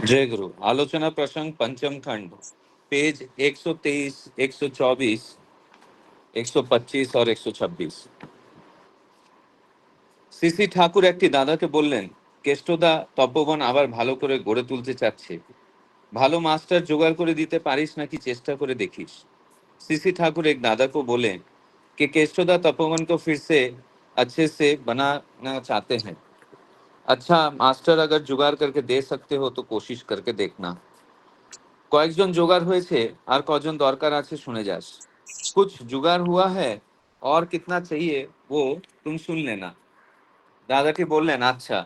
जय गुरु। आलोचना प्रसंग पंचम खंड, पेज 123, 124, 125 और 126। সিসি ঠাকুর একটি দাদাকে বললেন, কেষ্টদা তপবন আবার ভালো করে গড়ে তুলতে চাচ্ছে। ভালো মাস্টার জোগাড় করে দিতে পারিস নাকি চেষ্টা করে দেখিস। सीसी ठाकुर एक दादा को बोले कि केशोदा तपोवन को फिर से अच्छे से बनाना चाहते हैं। अच्छा मास्टर अगर जुगाड़ करके दे सकते हो तो कोशिश करके देखना। কয়েকজন জোগাড় হয়েছে, আর কজন দরকার আছে শুনে যাস। कुछ जुगाड़ हुआ है और कितना चाहिए वो तुम सुन लेना। দাদাটি বললেন, আচ্ছা।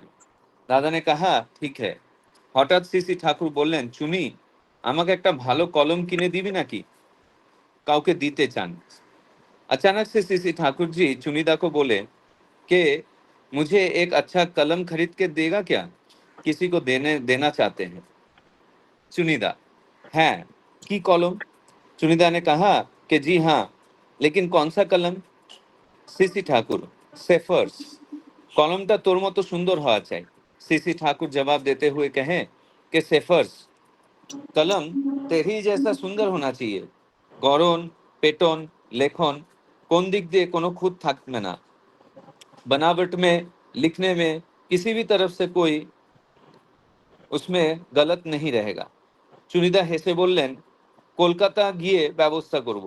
দাদা ने कहा ठीक है। হঠাৎ সিসি ঠাকুর বললেন, চুনি আমাকে একটা ভালো কলম কিনে দিবি নাকি? কাউকে দিতে চান। अचानक से सीसी ठाकुर जी चुनीदा को बोले कि मुझे एक अच्छा कलम खरीद के देगा क्या? किसी को देना चाहते हैं। चुनीदा, हैं की कलम? चुनीदा ने कहा कि जी हाँ, लेकिन कौन सा कलम? CC Thakur, shepherds. कलमটা তোর মতো সুন্দর হওয়া চাই। सीसी ठाकुर जवाब देते हुए कहे कि सेफर्स कलम तेरी जैसा सुंदर होना चाहिए। गड़न, पेटन, लेखन কোন দিক দিয়ে কোনো খুঁত থাকবে না। बनावट में, लिखने में, किसी भी तरफ से कोई उसमें गलत नहीं रहेगा। चुनिदा हेसे बोलें, कोलकाता गिए व्यवस्था करब।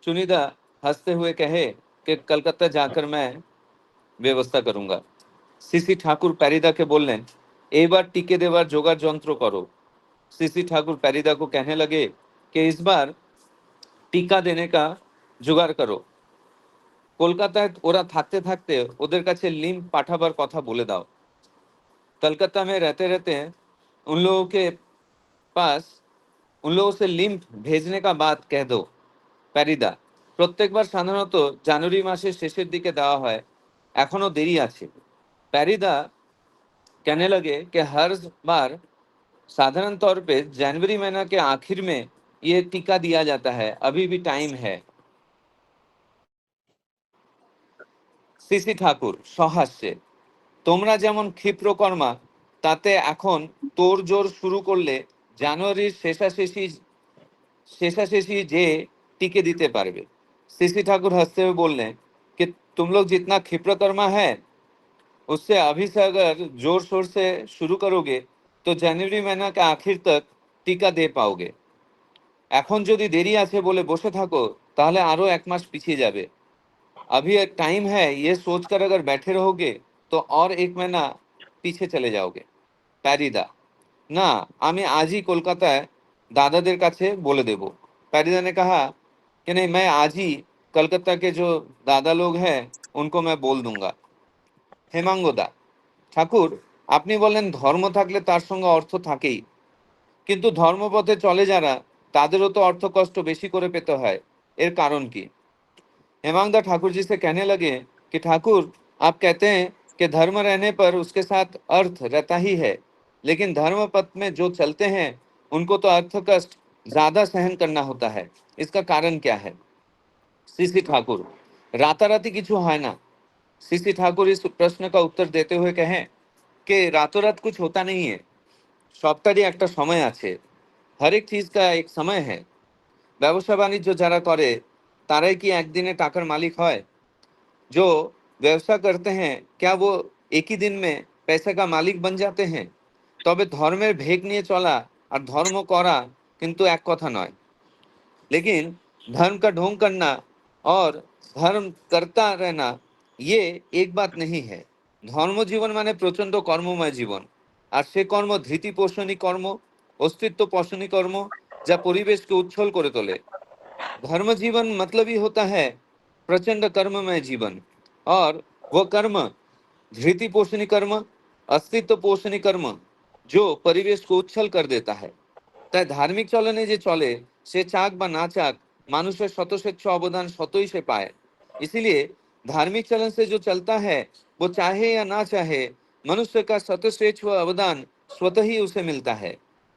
चुनिदा हंसते हुए कहे कि कलकत्ता जाकर मैं व्यवस्था करूंगा। सीसी ठाकुर पैरिदा के बोलें, एक बार टीके देवार जोगाड़ जंत्र करो। सीसी ठाकुर पैरिदा को कहने लगे कि इस बार टीका देने का जुगाड़ करो। কলকাতায় ওরা থাকতে থাকতে ওদের কাছে লিঙ্ক পাঠাবার কথা বলে দাও। कलकत्ता में रहते रहते उन लोगों के पास उन लोगों से लिंक भेजने का बात कह दो। প্যারিদা, প্রত্যেকবার সাধারণত জানুয়ারি মাসের শেষের দিকে দেওয়া হয়, এখনো দেরি আছে। প্যারিদা कहने लगे कि हर बार साधारण तौर पे जनवरी महीना के आखिर में ये टीका दिया जाता है, अभी भी टाइम है। सीसी ठाकुर सहास्ये, তোমরা যেমন ক্ষিপ্রকর্মা, তাতে এখন তোড়জোড় शुरू করলে জানুয়ারির শেষাশেষি যে টিকে দিতে পারবে। सीसी ठाकुर हंसते हुए बोलने कि तुम लोग जितना क्षिप्रकर्मा है उससे अभी से अगर जोर शोर से शुरू करोगे तो जनवरी महीना के आखिर तक टीका दे पाओगे। এখন যদি দেরি আছে বলে বসে থাকো তাহলে আরো এক মাস পিছিয়ে যাবে। अभी एक टाइम है, ये सोचकर अगर बैठे रहोगे तो और एक महीना पीछे चले जाओगे। প্যারিদা, ना আমি আজই কলকাতায় दादाদের কাছে बोले देबो। প্যারিদা ने कहा कि नहीं, मैं आज ही कलकत्ता के जो दादा लोग हैं उनको मैं बोल दूंगा। হেমাঙ্গদা, ঠাকুর আপনি বলেন ধর্ম থাকলে তার সঙ্গে অর্থ থাকেই, কিন্তু ধর্মপথে চলে যারা তাদেরও তো অর্থ কষ্ট বেশি করে পেতে হয়, এর কারণ কি? हेमांगदा ठाकुर जी से कहने लगे कि ठाकुर आप कहते हैं कि धर्म रहने पर उसके साथ अर्थ रहता ही है, लेकिन धर्म पथ में जो चलते हैं उनको तो अर्थ कष्ट ज्यादा सहन करना होता है, इसका कारण क्या है? सीसी ठाकुर, राताराती किछु है ना। सीसी ठाकुर इस प्रश्न का उत्तर देते हुए कहें कि रातों रात कुछ होता नहीं है, সবটারই একটা সময় আছে। हर एक चीज का एक समय है। ব্যবসা বাণিজ্য যারা করে তারাই কি একদিনে টাকার মালিক হয়? जो व्यवसाय करते हैं क्या वो एक ही दिन में पैसे का मालिक बन जाते हैं? তবে ধর্মের ভেগ নিয়ে চলা আর ধর্ম করা কিন্তু এক কথা নয়। लेकिन धर्म का ढोंग करना और धर्म करता रहना ये एक बात नहीं है। धर्म जीवन माने प्रचंड कर्ममय जीवन, আর সে কর্ম ধৃতি পোষণী কর্ম, अस्तित्व पोषणी कर्म, যা পরিবেশকে উচ্ছল করে তোলে। धर्म जीवन मतलब ही होता है प्रचंड कर्ममय जीवन, और वह कर्म धृति पोषणी कर्म, अस्तित्व पोषणी कर्म जो परिवेश को उच्छल कर देता है। তাই ধার্মিক চলনে যে চলে সে চাক বা না চাক মানুষের शतस्वेच्छ अवदान स्वतः ही से पाए। इसीलिए धार्मिक चलन से जो चलता है वो चाहे या ना चाहे मनुष्य का शतस्वेच्छ अवदान स्वतः ही उसे मिलता है।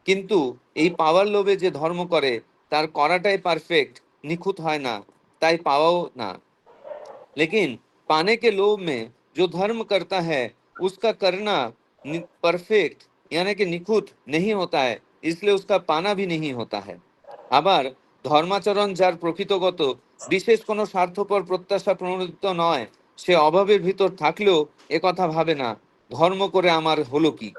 किंतु এই পাওয়ার লোভে যে ধর্ম করে তার করাটাই পারফেক্ট, নিখুঁত হয় না, তাই পাওয়াও না। लेकिन पाने के लोभ में जो धर्म करता है उसका करना परफेक्ट यानी कि निखुत नहीं होता है, इसलिए उसका पाना भी नहीं होता है। আবার ধর্মাচরণ যার প্রকৃতগত বিশেষ কোনো স্বার্থপর প্রত্যাশা প্রণোদিত নয়, সে অভাবের ভিতর থাকলেও একথা ভাবে না ধর্ম করে আমার হলো কি।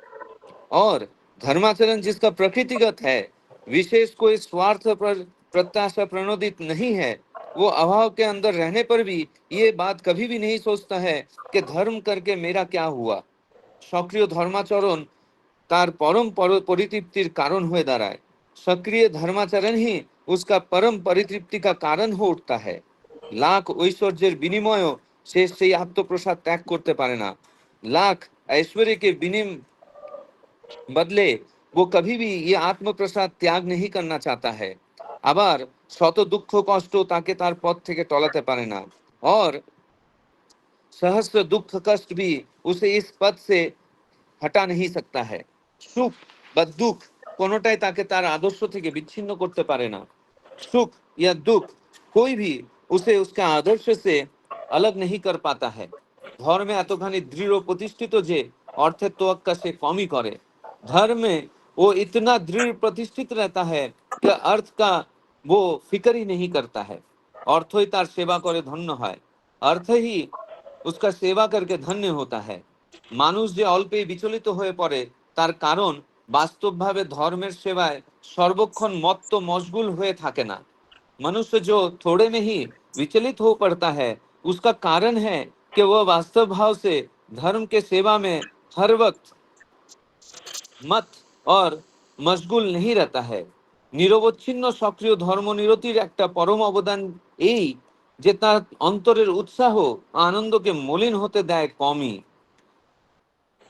और धर्माचरण जिसका प्रकृतिगत है, विशेष कोई स्वार्थ पर प्रत्याशा प्रणोदित नहीं है, वो अभाव के अंदर रहने पर भी ये बात कभी भी नहीं सोचता है कि धर्म करके मेरा क्या हुआ। सक्रिय धर्माचरण तार परम परितृप्तिर कारण हुए दाঁড়ায়। सक्रिय धर्माचरण ही उसका परम परितृप्ति का कारण हो उठता है। लाख ऐश्वर्যের বিনিময়েও সে সেই আত্মপ্রসাদ ত্যাগ করতে পারে না। लाख ऐश्वर्य के बदले वो कभी भी ये आत्म प्रसाद त्याग नहीं करना चाहता है। আবার শত দুঃখ কষ্ট তাকে তার পথ থেকে টলাতে পারে না, और सहस्र दुख कष्ट भी उसे इस पद से हटा नहीं सकता है। সুখ বা দুঃখ কোনোটাই তাকে তার आदर्श থেকে বিচ্ছিন্ন করতে পারে না। सुख या दुख कोई भी उसे उसके आदर्श से अलग नहीं कर पाता है। धर्मे এতখানি দৃঢ় প্রতিষ্ঠিত যে অর্থের তোয়াক্কা সে কমই করে। धर्म में वो इतना दृढ़ प्रतिष्ठित रहता है कि अर्थ का वो फिक्र ही नहीं करता है। अर्थ ही तार सेवा करे धन्य है, अर्थ ही उसका सेवा करके धन्य होता है। মানুষ যে অল্পেই বিচলিত হয়ে পড়ে তার কারণ বাস্তবভাবে ধর্মের সেবায় সর্বক্ষণ মত্ত মশগুল হয়ে থাকে না। मनुष्य जो थोड़े में ही विचलित हो पड़ता है, उसका कारण है कि वह वास्तव भाव से धर्म के सेवा में हर वक्त मत और मशगुल नहीं रहता है। নিরবচ্ছিন্ন সক্রিয় ধর্মনিরতির একটা পরম অবদান এই যে তার অন্তরের উৎসাহ আনন্দকে মলিন হতে দেয় কমই।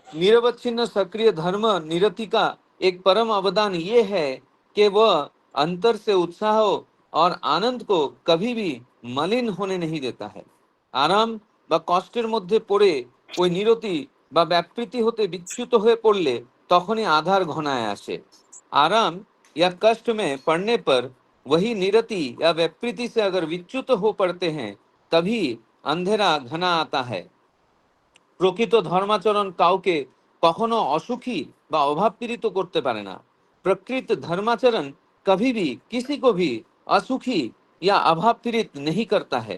निरवच्छिन्न सक्रिय धर्म निरति का एक परम अवदान ये है कि वह अंतर से उत्साह और आनंद को कभी भी मलिन होने नहीं देता है। आराम বা কষ্টের মধ্যে পড়ে ওই নিরতি বা ব্যাপৃতি হতে বিচ্যুত হয়ে পড়লে তখনই আধার ঘনায় আসে। आराम या कष्ट में पड़ने पर वही निरति या व्यापृति से अगर विच्युत हो पड़ते हैं, तभी अंधेरा घना आता है। প্রকৃত ধর্মাচরণ কাউকে কখনো অসুখী বা অভাবপীড়িত করতে পারে না। प्रकृत धर्माचरण कभी भी किसी को भी असुखी या अभाव पीड़ित नहीं करता है।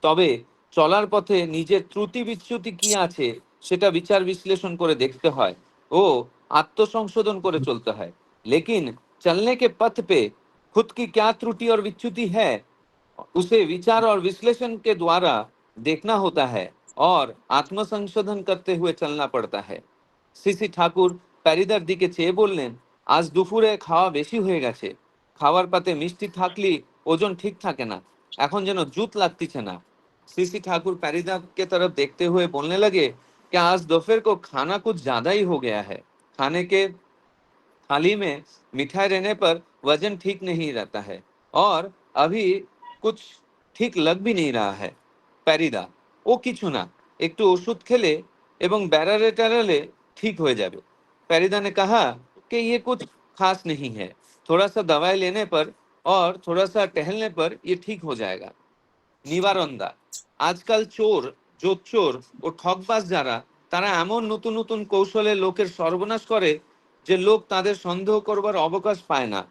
তবে চলার পথে নিজের ত্রুটি বিচ্যুতি কি আছে সেটা বিচার বিশ্লেষণ করে দেখতে হয় ও आत्मसंशोधन করে चलते है। लेकिन चलने के पथ पे खुद की क्या त्रुटि और विच्युति है, उसे विचार और विश्लेषण के द्वारा देखना होता है और आत्मसंशोधन करते हुए चलना पड़ता है। সিসি ঠাকুর প্যারিদার দিকে চেয়ে বললেন, আজ দুপুরে খাওয়া বেশি হয়ে গেছে, খাওয়ার পাতে মিষ্টি থাকলে ওজন ঠিক থাকে না, এখন যেন জুত লাগতিছে না। सीसी ठाकुर पैरिदा के तरफ देखते हुए बोलने लगे कि आज दोपहर को खाना कुछ ज्यादा ही हो गया है। खाने के थाली में मिठाई रहने पर वजन ठीक नहीं रहता है और अभी कुछ ठीक लग भी नहीं रहा है। প্যারিদা, ও কিছু না, একটু ওষুধ খেলে এবং बैरारे टैराले ठीक हो जाए। पैरिदा ने कहा कि ये कुछ खास नहीं है, थोड़ा सा दवाई लेने पर और थोड़ा सा टहलने पर ये ठीक हो जाएगा। নিবারণদা, আজকাল চোর, জোচ্চোর ও ঠকবাজ যারা, তারা এমন নতুন নতুন কৌশলে লোকের সর্বনাশ করে যে লোক তাদের সন্দেহ করবার অবকাশ পায় না।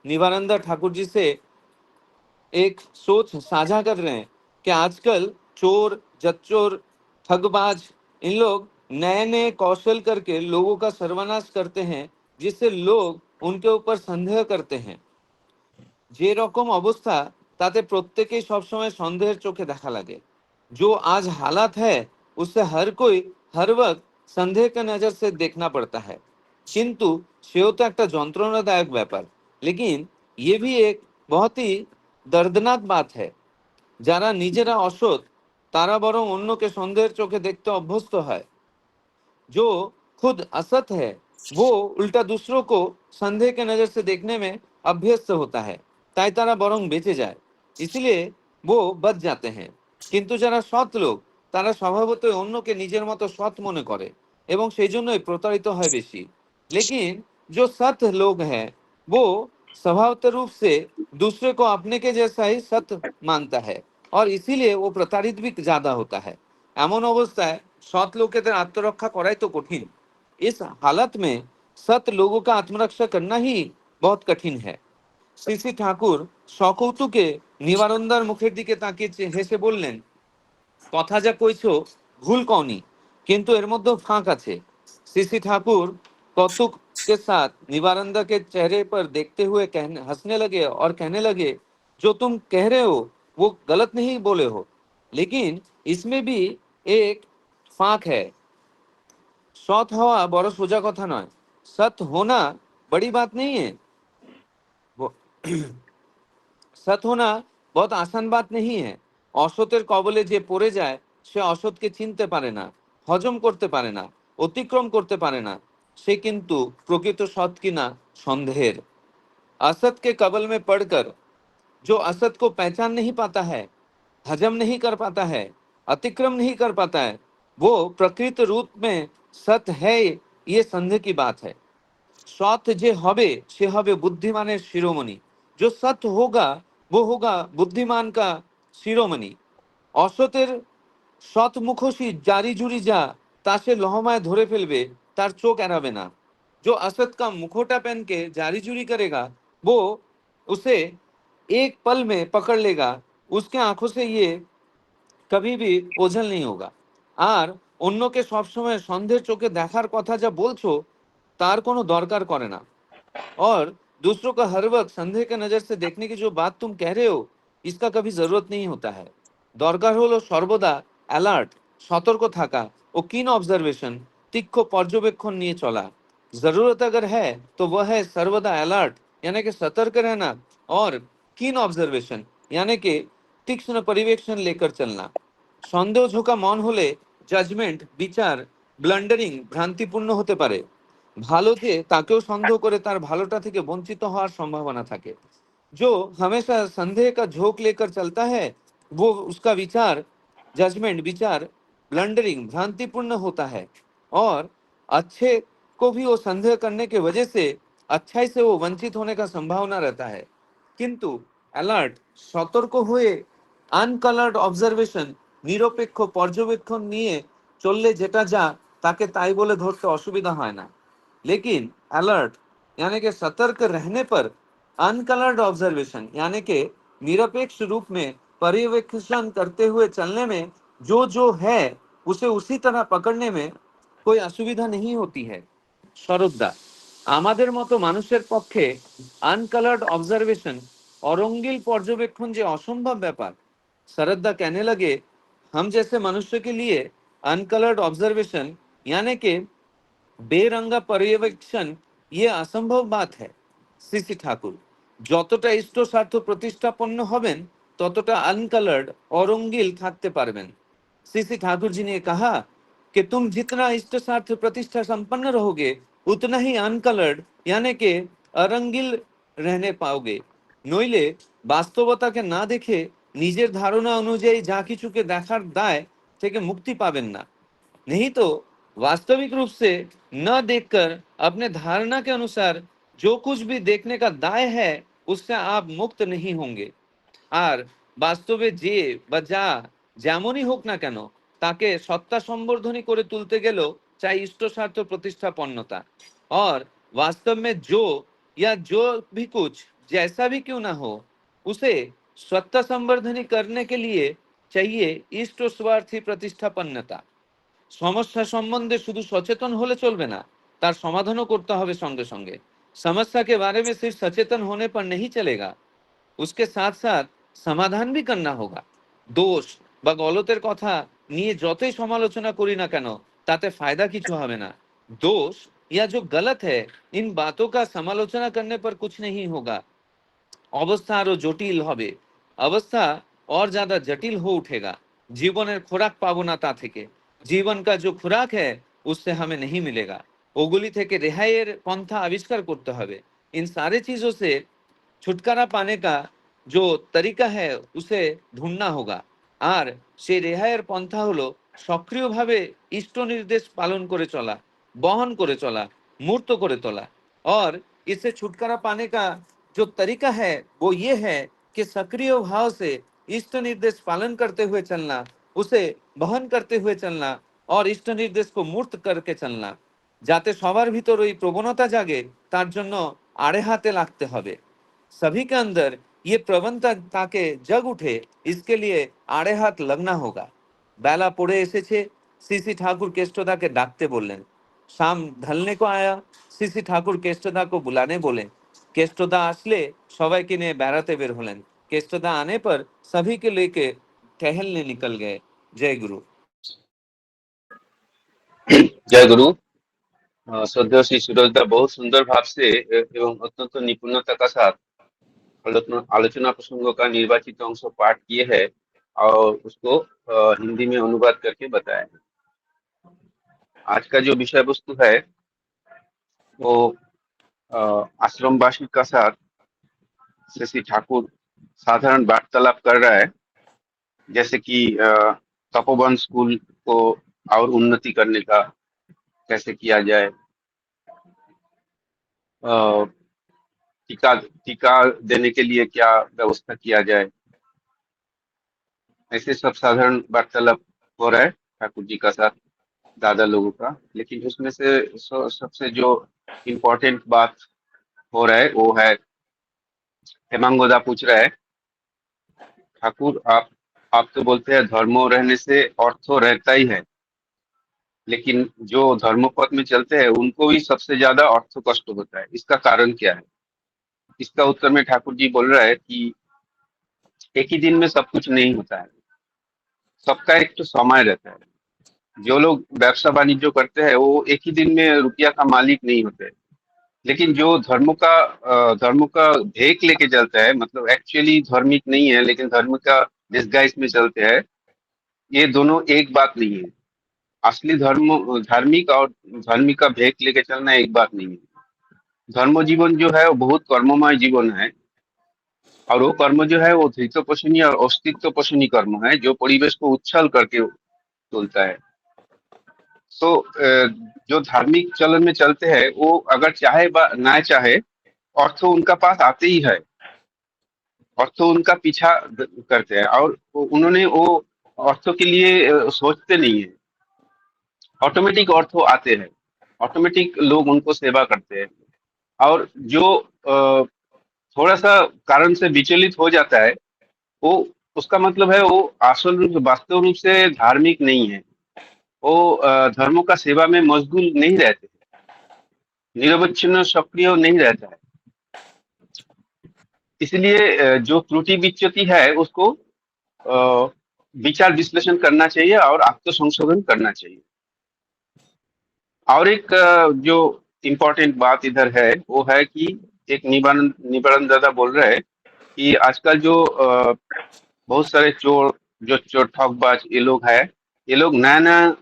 निवारंदा ठाकुर जी से एक सोच साझा कर रहे हैं कि आजकल चोर, जच्चोर, ठगबाज, इन लोग नए नए कौशल करके लोगों का सर्वनाश करते हैं, जिससे लोग उनके ऊपर संदेह करते हैं। যে রকম অবস্থা তাতে প্রত্যেকেই সবসময় সন্দেহের চোখে দেখা লাগে। जो आज हालात है उससे हर कोई हर वक्त संदेह के नजर से देखना पड़ता है। किंतु সেও তো একটা যন্ত্রণাদায়ক ব্যাপার। लेकिन ये भी एक बहुत ही दर्दनाक बात है। যারা নিজেরা অসৎ তারা বরং অন্যকে সন্দেহের চোখে দেখতে অভ্যস্ত হয়। जो खुद असत है वो उल्टा दूसरों को संदेह के नजर से देखने में अभ्यस्त होता है, তাই তারা বরং বেঁচে যায়, इसलिए वो बच जाते हैं। কিন্তু যারা সৎ লোক তারা স্বভাবতই অন্যকে নিজের মতো সৎ মনে করে এবং সেই জন্যই প্রতারিত হয় বেশি। लेकिन जो सत लोग हैं वो स्वभावत रूप से दूसरे को अपने के जैसा ही सत मानता है और इसीलिए वो प्रताड़ित भी ज्यादा होता है। এমন অবস্থায় সৎ লোকেদের আত্মরক্ষা করাই তো কঠিন। इस हालत में सत लोगों का आत्मरक्षा करना ही बहुत कठिन है। শ্রী ঠাকুর সকৌতুকে নিবারণদার মুখের দিকে তাকিয়ে হেসে বললেন, কথা যা কইছো ভুল কওনি, কিন্তু এর মধ্যে ফাঁক আছে। শ্রী ठाकुर कौतुक के साथ निवारंदा के चेहरे पर देखते हुए हंसने लगे और कहने लगे, जो तुम कह रहे हो वो गलत नहीं बोले हो, लेकिन इसमें भी एक फांक है। सत हवा बड़ सोजा कथा नय, सत होना बड़ी बात नहीं है। সৎ হোনা বহুত আসান বাত नहीं है। অসতের কবলে যে পড়ে যায় সে অসৎকে চিনতে পারে না, হজম করতে পারে না, অতিক্রম করতে পারে না, সে কিন্তু প্রকৃত সৎ কিনা সন্দেহের। असत के कबल में पड़कर जो असत को पहचान नहीं पाता है, हजम नहीं कर पाता है, अतिक्रम नहीं कर पाता है, वो प्रकृत रूप में सत है, ये संदेह की बात है। সৎ যে হবে সে হবে বুদ্ধিমানের শিরোমণি। जो सत्य होगा वो होगा बुद्धिमान का শিরোমণি। অসতের সৎ মুখোশী জারি জুরি যা তা সে লহমায় ধরে ফেলবে, তার চোখ এড়াবে না। जो असत का मुखोटा पहन के जारी जुरी करेगा वो उसे एक पल में पकड़ लेगा, उसके आंखों से ये कभी भी ओझल नहीं होगा। আর অন্যকে সবসময় সন্দেহের চোখে দেখার কথা যা বলছো তার কোনো দরকার করে না। और दूसरों का हर वक्त संदेह के नजर से देखने की जो बात तुम कह रहे हो इसका कभी जरूरत नहीं होता है। দরকার হলো সর্বদা অ্যালার্ট, সতর্ক থাকা ও কিন অবজারভেশন, তীক্ষ্ণ পর্যবেক্ষণ নিয়ে চলা। जरूरत अगर है तो वह है सर्वदा अलर्ट यानी कि सतर्क रहना, और कीन ऑब्जर्वेशन यानी कि तीक्ष्ण परिवेक्षण लेकर चलना। সন্দেহ ঝোঁকা মন হলে জাজমেন্ট, বিচার ব্লান্ডারিং, ভ্রান্তিপূর্ণ হতে পারে। ভালো যে তাকেও সন্দেহ করে তার ভালোটা থেকে বঞ্চিত হওয়ার সম্ভাবনা থাকে। जो हमेशा संदेह का झोंक लेकर चलता है वो उसका विचार, जजमेंट, विचार ब्लंडरिंग, भ्रांतिपूर्ण होता है, और अच्छे को भी वो संदेह करने के वजह से अच्छाई से वो वंचित होने का संभावना रहता है। किंतु अलर्ट, सतर्क हुए আনকালার্ড অবজারভেশন, নিরপেক্ষ পর্যবেক্ষণ নিয়ে চললে যেটা যা তাকে তাই বলে ধরতে অসুবিধা হয় না। लेकिन अलर्ट यानी कि सतर्क रहने पर अनकलर्ड ऑब्जर्वेशन यानी कि निरपेक्ष रूप में पर्यवेक्षण करते हुए चलने में जो है उसे उसी तरह पकड़ने में कोई असुविधा नहीं होती है। শরৎদা, আমাদের মতো মানুষের পক্ষে আনকালার্ড অবজারভেশন, অরঙ্গিল পর্যবেক্ষণ যে অসম্ভব ব্যাপার। शरद दा कहने लगे, हम जैसे मनुष्य के लिए अनकलर्ड ऑब्जर्वेशन यानी कि বেরঙ্গা পর্যবেক্ষণ ये असंभव बात है। শ্রী ঠাকুর যতটা ইষ্ট স্বার্থ প্রতিষ্ঠাপন্ন হবেন ততটা अनकलर्ड और रंगील থাকতে পারবেন। श्री ठाकुर जी ने कहा कि तुम जितना इष्ट स्वार्थ प्रतिष्ठा संपन्न रहोगे उतना ही अनकलर्ड यानी कि अरंगील रहने पाओगे। নইলে বাস্তবতাকে না দেখে নিজের ধারণা অনুযায়ী যা কিছুকে দেখার দায় থেকে মুক্তি পাবেন না। नहीं तो वास्तविक रूप से न देखकर अपने धारणा के अनुसार जो कुछ भी देखने का दाय है उससे आप मुक्त नहीं होंगे। আর বাস্তবে যে বা যা যেমনই হোক না কেন তাকে সত্তা সম্বর্ধনী করে তুলতে গেলেও চাই इष्ट स्वार्थ प्रतिष्ठापन्नता। और वास्तव में जो या जो भी कुछ जैसा भी क्यों ना हो उसे सत्ता संवर्धनी करने के लिए चाहिए इष्ट स्वार्थी प्रतिष्ठापन्नता। समस्या সম্বন্ধে শুধু सचेतन হলে চলবে না, তার সমাধানও করতে হবে সঙ্গে সঙ্গে। समस्या के बारे में सिर्फ सचेतन होने पर नहीं चलेगा, उसके साथ साथ समाधान भी करना होगा। दोष বা গলতের কথা নিয়ে যতই সমালোচনা করি না কেন তাতে फायदा কিছু হবে না। दोष या जो गलत है इन बातों का समालोचना करने पर कुछ नहीं होगा, অবস্থা আরো জটিল হবে, অবস্থা और ज्यादा जटिल हो उठेगा। জীবনের খোরাক পাবো না তা থেকে, জীবন का जो खुराक है उससे हमें नहीं मिलेगा। ওগুলি থেকে রেহাইয়ের পন্থা আবিষ্কার করতে হবে। इन सारे चीजों से छुटकारा पाने का जो तरीका है उसे ढूंढना होगा। আর সেই রেহাইয়ের পন্থা হলো সক্রিয়ভাবে ইষ্ট নির্দেশ পালন করে চলা, বহন করে চলা, মূর্ত করে তোলা। और इससे छुटकारा पाने का जो तरीका है वो ये है कि सक्रिय भाव से इष्ट निर्देश पालन करते हुए चलना, उसे बहन करते हुए चलना और इष्ट निर्देश को मूर्त करके चलना। যাতে সবার ভিতর ওই প্রবণতা জাগে তার জন্য आड़े हाथे लगते হবে। सभी के अंदर ये प्रवणता ताके जग उठे, इसके लिए आड़े हाथ लगना होगा। बेला पड़े एसेछे, सीसी ठाकुर केष्टदाके डाकते बोललेन। शाम ढलने को आया, सीसी ठाकुर केष्टदा को बुलाने बोले। केष्टदा आसले सबाइके निये बेड़ाते बेर हलेन। केष्टदा आने पर सभी के लेके टहलने निकल गए। जय गुरु। जय गुरु। श्रद्धेय श्री सूरजदा बहुत सुंदर भाव से एवं अत्यंत निपुणता का साथ आलोचना प्रसंगों का निर्वाचित अंश पाठ किए हैं और उसको हिंदी में अनुवाद करके बताया है। आज का जो विषय वस्तु है वो आश्रमवासी का साथ श्री ठाकुर साधारण वार्तालाप कर रहा है, जैसे कि तपोवन स्कूल को और उन्नति करने का कैसे किया जाए, टीका टीका देने के लिए क्या व्यवस्था किया जाए, ऐसे सब साधारण वार्तालाप हो रहा है ठाकुर जी का साथ दादा लोगों का। लेकिन उसमें से सबसे जो इम्पोर्टेंट बात हो रहा है वो है, हेमांगोदा पूछ रहा है, ठाकुर आप तो बोलते हैं धर्मो रहने से अर्थो रहता ही है, लेकिन जो धर्मपथ में चलते हैं उनको भी सबसे ज्यादा अर्थ कष्ट होता है, इसका कारण क्या है? इसका उत्तर में ठाकुर जी बोल रहा है कि एक ही दिन में सब कुछ नहीं होता है, सबका एक तो समय रहता है। जो लोग व्यवसाय वाणिज्य करते हैं वो एक ही दिन में रुपया का मालिक नहीं होते, लेकिन जो धर्म का भेक लेके चलता है, मतलब एक्चुअली धार्मिक नहीं है लेकिन धर्म का डिस्गाइज में चलते हैं, ये दोनों एक बात नहीं है। असली धार्मिक और धार्मिक का भेक लेके चलना एक बात नहीं है। धर्म जीवन जो है वो बहुत कर्ममय जीवन है, और वो कर्म जो है वो धृतोपोषणी और अस्तित्व पोषणी कर्म है, जो परिवेश को उच्छल करके तुलता है। तो जो धार्मिक चलन में चलते हैं वो अगर चाहे ना चाहे अर्थ उनका पास आते ही है, अर्थ उनका पीछा करते हैं, और उन्होंने वो अर्थों के लिए सोचते नहीं है, ऑटोमेटिक अर्थ आते हैं, ऑटोमेटिक लोग उनको सेवा करते हैं। और जो थोड़ा सा कारण से विचलित हो जाता है वो, उसका मतलब है वो असल रूप वास्तव रूप से धार्मिक नहीं है, वो धर्मों का सेवा में मशगूल नहीं रहते, निरवच्छिन्न सक्रिय नहीं रहता है। इसलिए जो त्रुटि विच्युति है उसको विचार विश्लेषण करना चाहिए और आत्म संशोधन करना चाहिए। और एक जो इम्पोर्टेंट बात इधर है वो है कि एक निवारण दादा बोल रहे हैं कि आजकल जो बहुत सारे चोर ठगबाज ये लोग है, ये लोग नया नया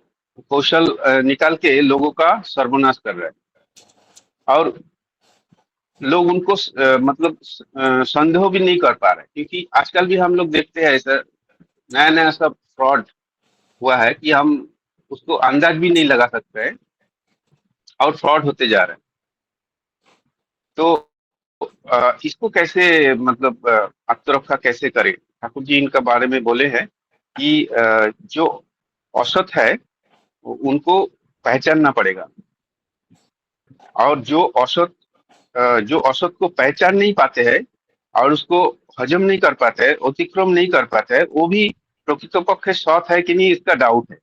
कौशल निकाल के लोगों का सर्वनाश कर रहे हैं, और लोग उनको मतलब संदेह भी नहीं कर पा रहे, क्योंकि आजकल भी हम लोग देखते हैं ऐसा नया नया सब फ्रॉड हुआ है कि हम उसको अंदाज भी नहीं लगा सकते हैं और फ्रॉड होते जा रहे हैं। तो इसको कैसे मतलब आत्मरक्षा कैसे करें? ठाकुर जी इनका बारे में बोले हैं कि जो औसत है उनको पहचानना पड़ेगा, और जो औसत को पहचान नहीं पाते हैं और उसको हजम नहीं कर पाते हैं, अतिक्रम नहीं कर पाते हैं, वो भी प्रकृतपक्षे सत है कि नहीं इसका डाउट है।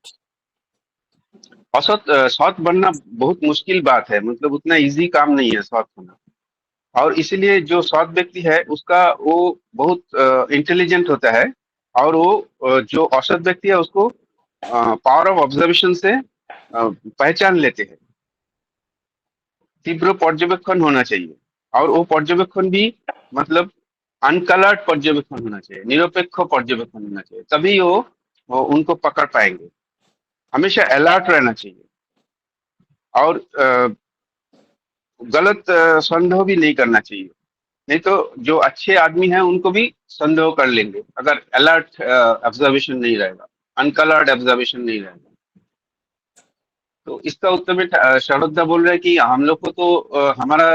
औसत सत बनना बहुत मुश्किल बात है, मतलब उतना इजी काम नहीं है सत होना। और इसीलिए जो सत व्यक्ति है उसका वो बहुत इंटेलिजेंट होता है, और वो जो औसत व्यक्ति है उसको पावर ऑफ ऑब्जर्वेशन से पहचान लेते हैं। तीव्र पर्यवेक्षण होना चाहिए, और वो पर्यवेक्षण भी मतलब अनकलर्ड पर्यवेक्षण होना चाहिए, निरपेक्ष पर्यवेक्षण होना चाहिए, तभी वो उनको पकड़ पाएंगे। हमेशा अलर्ट रहना चाहिए, और गलत संदेह भी नहीं करना चाहिए, नहीं तो जो अच्छे आदमी हैं उनको भी संदेह कर लेंगे अगर अलर्ट ऑब्जर्वेशन नहीं रहेगा, अनकलर्ड ऑब्जर्वेशन नहीं रहेगा। तो इसका उत्तर में शरदा बोल रहे हैं कि हम लोग को तो हमारा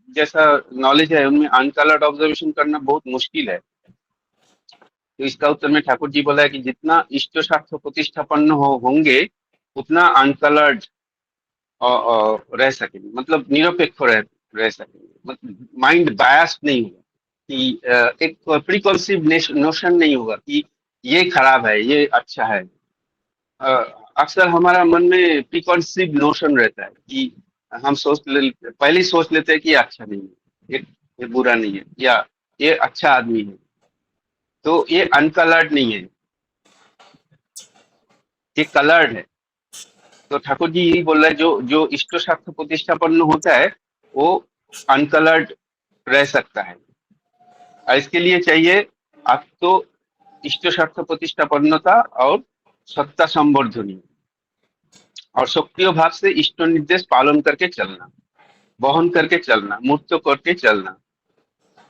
जैसा नॉलेज है उनमें अनकलर्ड ऑब्जर्वेशन करना बहुत मुश्किल है। तो इसका उत्तर में ठाकुर जी बोला है कि जितना इष्ट स्वार्थ प्रतिष्ठापन्न होंगे उतना अनकलर्ड और रह सकेंगे, मतलब निरपेक्ष रह सकेंगे, मतलब माइंड बायस नहीं होगा कि एक प्रीकॉन्सीव नोशन नहीं होगा कि ये खराब है ये अच्छा है। अ, अक्सर हमारा मन में प्रीकॉन्सीव नोशन रहता है कि हम पहले ही सोच लेते हैं कि ये अच्छा नहीं है, ये बुरा नहीं है, या ये अच्छा आदमी है। तो ये अनकलर्ड नहीं है, ये कलर्ड है। तो ठाकुर जी यही बोल रहे हैं, जो जो इष्ट शास्त्र प्रतिष्ठापन्न होता है वो अनकलर्ड रह सकता है। और इसके लिए चाहिए आपको इष्ट शास्त्र प्रतिष्ठापन्नता और सत्ता संवर्धनी और सक्रिय भाव से इष्ट निर्देश पालन करके चलना, वहन करके चलना, मूर्त करके चलना,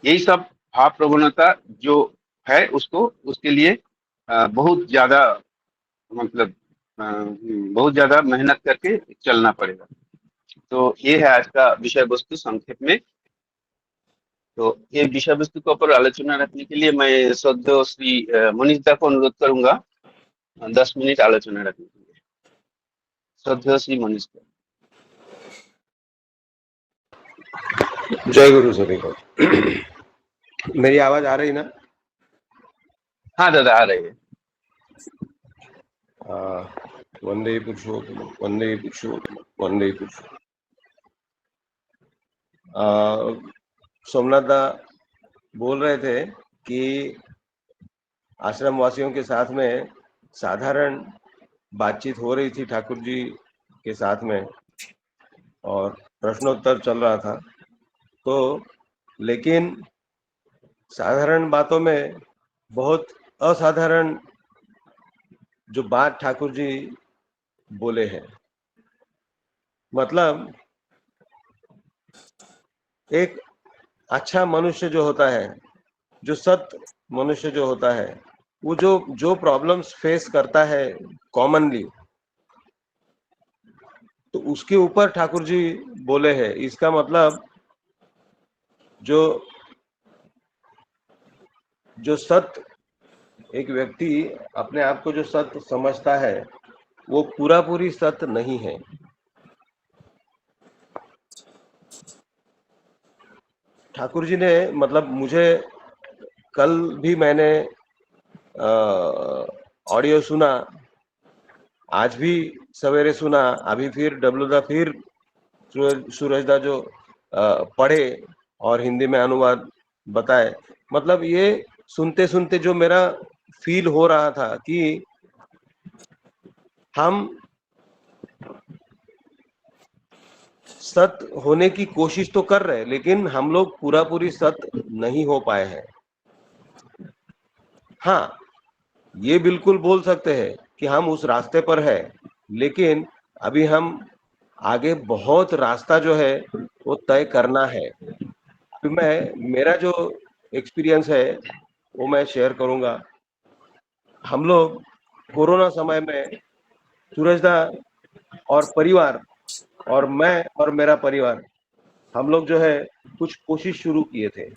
यही सब भाव प्रवणता जो है उसको उसके लिए बहुत ज्यादा, मतलब बहुत ज्यादा मेहनत करके चलना पड़ेगा। तो ये है आज का विषय वस्तु संक्षेप में। तो ये विषय वस्तु के ऊपर आलोचना रखने के लिए मैं श्रद्धेय श्री मनीष दा को अनुरोध करूंगा 10 मिनट आलोचना रखने के लिए। श्रद्धेय श्री मनीष दा। जय गुरु सभी को। मेरी आवाज आ रही ना? हाँ दादा आ रही है। वंदे पुरुषोत्तम वंदे पुरुषोत्तम वंदे पुरुषोत्तम। सोमनाथ दा बोल रहे थे कि आश्रम वासियों के साथ में साधारण बातचीत हो रही थी ठाकुर जी के साथ में और प्रश्नोत्तर चल रहा था। तो लेकिन साधारण बातों में बहुत असाधारण जो बात ठाकुर जी बोले हैं, मतलब एक अच्छा मनुष्य जो होता है, जो सत मनुष्य जो होता है, वो जो जो प्रॉब्लम्स फेस करता है कॉमनली, तो उसके ऊपर ठाकुर जी बोले हैं। इसका मतलब जो जो सत एक व्यक्ति अपने आप को जो सत समझता है वो पूरा पूरी सत नहीं है। ठाकुर जी ने, मतलब मुझे कल भी मैंने ऑडियो सुना, आज भी सवेरे सुना, अभी फिर डब्लू दा फिर सूरज दा जो पढ़े और हिंदी में अनुवाद बताए। मतलब ये सुनते सुनते जो मेरा फील हो रहा था कि हम सत होने की कोशिश तो कर रहे हैं लेकिन हम लोग पूरा पूरी सत नहीं हो पाए हैं। हाँ, ये बिल्कुल बोल सकते हैं कि हम उस रास्ते पर है, लेकिन अभी हम आगे बहुत रास्ता जो है वो तय करना है। अभी मैं मेरा जो एक्सपीरियंस है वो मैं शेयर करूंगा। हम लोग कोरोना समय में सूरजदा और परिवार और मैं और मेरा परिवार, हम लोग जो है कुछ कोशिश शुरू किए थे।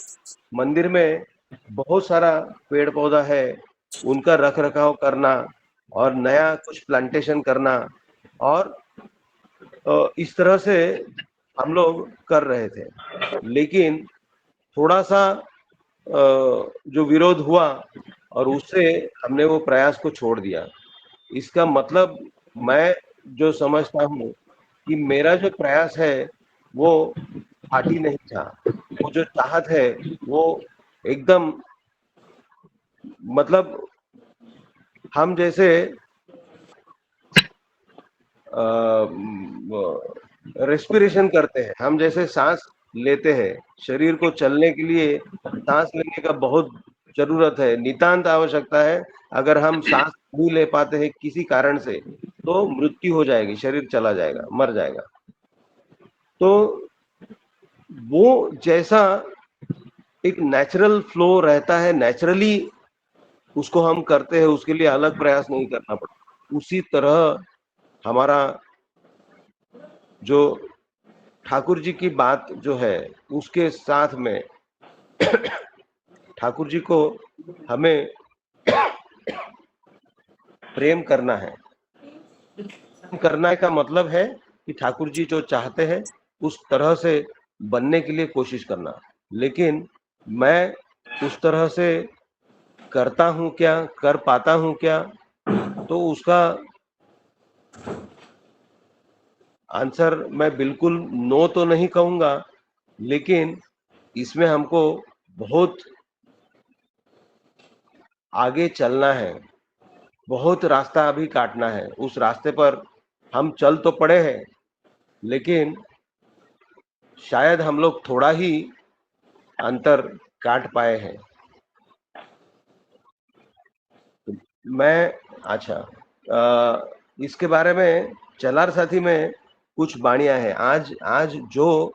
मंदिर में बहुत सारा पेड़ पौधा है, उनका रख रखाव करना और नया कुछ प्लांटेशन करना, और इस तरह से हम लोग कर रहे थे। लेकिन थोड़ा सा जो विरोध हुआ और उससे हमने वो प्रयास को छोड़ दिया। इसका मतलब मैं जो समझता हूँ कि मेरा जो प्रयास है वो पार्टी नहीं था, वो जो चाहत है वो एकदम, मतलब हम जैसे रेस्पिरेशन करते हैं, हम जैसे सांस लेते हैं, शरीर को चलने के लिए सांस लेने का बहुत जरूरत है, नितांत आवश्यकता है। अगर हम सांस नहीं ले पाते हैं किसी कारण से तो मृत्यु हो जाएगी, शरीर चला जाएगा, मर जाएगा। तो वो जैसा एक नेचुरल फ्लो रहता है, नेचुरली उसको हम करते हैं, उसके लिए अलग प्रयास नहीं करना पड़ता। उसी तरह हमारा जो ठाकुर जी की बात जो है उसके साथ में ठाकुर जी को हमें प्रेम करना है। करना का मतलब है कि ठाकुर जी जो चाहते हैं उस तरह से बनने के लिए कोशिश करना, लेकिन मैं उस तरह से करता हूँ क्या, कर पाता हूँ क्या, तो उसका आंसर मैं बिल्कुल नो तो नहीं कहूँगा, लेकिन इसमें हमको बहुत आगे चलना है, बहुत रास्ता अभी काटना है। उस रास्ते पर हम चल तो पड़े हैं, लेकिन शायद हम लोग थोड़ा ही अंतर काट पाए हैं। मैं अच्छा इसके बारे में चलार साथी में कुछ बाणियां हैं। आज आज जो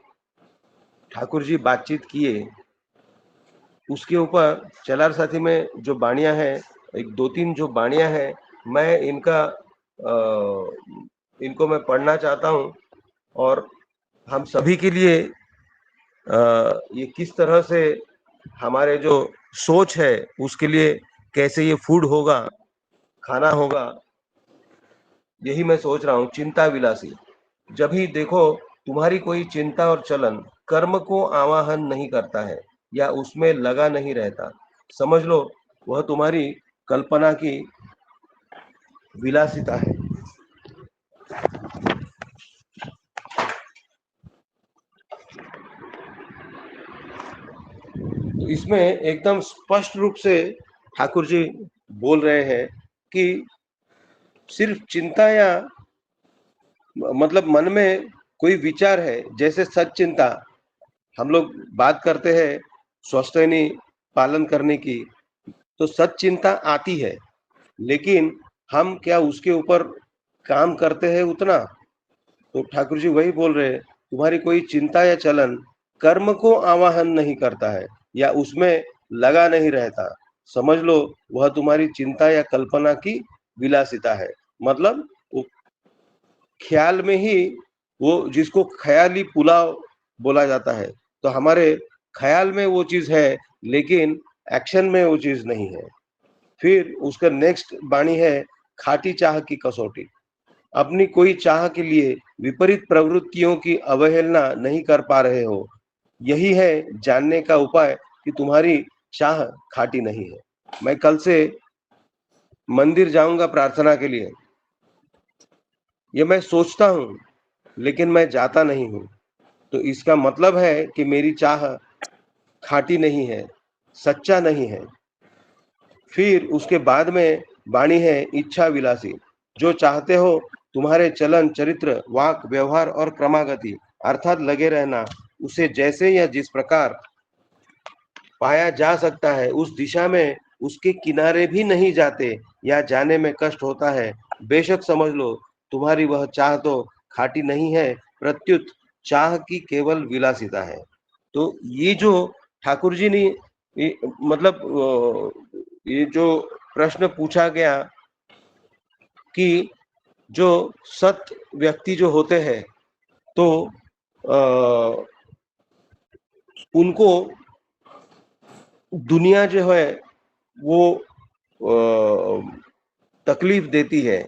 ठाकुर जी बातचीत किए उसके ऊपर चलार साथी में जो बाणियां हैं, एक दो तीन जो बाणियां हैं, मैं इनको मैं पढ़ना चाहता हूं, और हम सभी के लिए ये किस तरह से हमारे जो सोच है उसके लिए कैसे ये फूड होगा, खाना होगा, यही मैं सोच रहा हूँ। चिंता विलासी, जब ही देखो तुम्हारी कोई चिंता और चलन कर्म को आवाहन नहीं करता है या उसमें लगा नहीं रहता, समझ लो वह तुम्हारी कल्पना की विलासिता है। तो इसमें एकदम स्पष्ट रूप से ठाकुर जी बोल रहे हैं कि सिर्फ चिंता या मतलब मन में कोई विचार है, जैसे सच्चिंता, हम लोग बात करते हैं स्वस्थनी पालन करने की, तो सच्चिंता आती है, लेकिन हम क्या उसके ऊपर काम करते हैं उतना? तो ठाकुर जी वही बोल रहे हैं, तुम्हारी कोई चिंता या चलन कर्म को आवाहन नहीं करता है या उसमें लगा नहीं रहता, समझ लो वह तुम्हारी चिंता या कल्पना की विलासिता है। मतलब वो ख्याल में ही, वो जिसको ख्याली पुलाव बोला जाता है, तो हमारे ख्याल में वो चीज है, लेकिन एक्शन में वो चीज नहीं है। फिर उसका नेक्स्ट बाणी है, खाटी चाह की कसौटी। अपनी कोई चाह के लिए विपरीत प्रवृत्तियों की अवहेलना नहीं कर पा रहे हो, यही है जानने का उपाय कि तुम्हारी चाह खाटी नहीं है। मैं कल से मंदिर जाऊंगा प्रार्थना के लिए, ये मैं सोचता हूँ, लेकिन मैं जाता नहीं हूँ, तो इसका मतलब है कि मेरी चाह खाटी नहीं है, सच्चा नहीं है। फिर उसके बाद में वाणी है इच्छा विलासी, जो चाहते हो तुम्हारे चलन चरित्र वाक व्यवहार और क्रमागति अर्थात लगे रहना, उसे जैसे या जिस प्रकार पाया जा सकता है उस दिशा में उसके किनारे भी नहीं जाते या जाने में कष्ट होता है, बेशक समझ लो तुम्हारी वह चाह तो खाटी नहीं है, प्रत्युत चाह की केवल विलासिता है। तो ये जो ठाकुर जी ने मतलब ये जो प्रश्न पूछा गया कि जो सत व्यक्ति जो होते हैं, तो उनको दुनिया जो है वो तकलीफ देती है,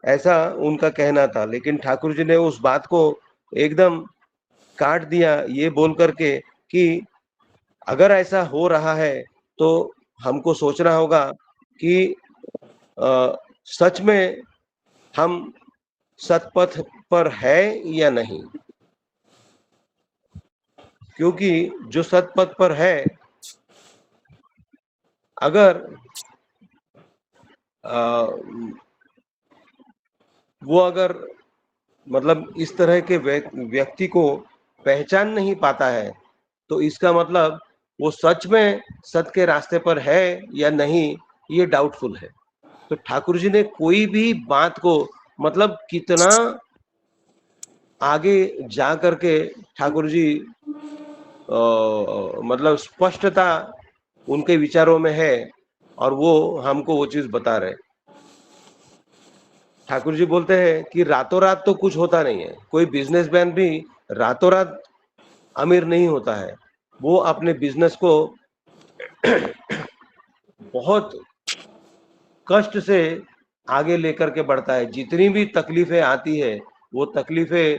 ऐसा उनका कहना था। लेकिन ठाकुर जी ने उस बात को एकदम काट दिया, ये बोल करके कि अगर ऐसा हो रहा है तो हमको सोचना होगा कि सच में हम सतपथ पर है या नहीं, क्योंकि जो सतपथ पर है, अगर वो अगर मतलब इस तरह के व्यक्ति को पहचान नहीं पाता है, तो इसका मतलब वो सच में सत के रास्ते पर है या नहीं, ये डाउटफुल है। तो ठाकुर जी ने कोई भी बात को मतलब कितना आगे जा करके ठाकुर जी मतलब स्पष्टता उनके विचारों में है, और वो हमको वो चीज बता रहे। ठाकुर जी बोलते हैं कि रातों रात तो कुछ होता नहीं है, कोई बिजनेसमैन भी रातों रात अमीर नहीं होता है, वो अपने बिजनेस को बहुत कष्ट से आगे लेकर के बढ़ता है। जितनी भी तकलीफें आती है वो तकलीफें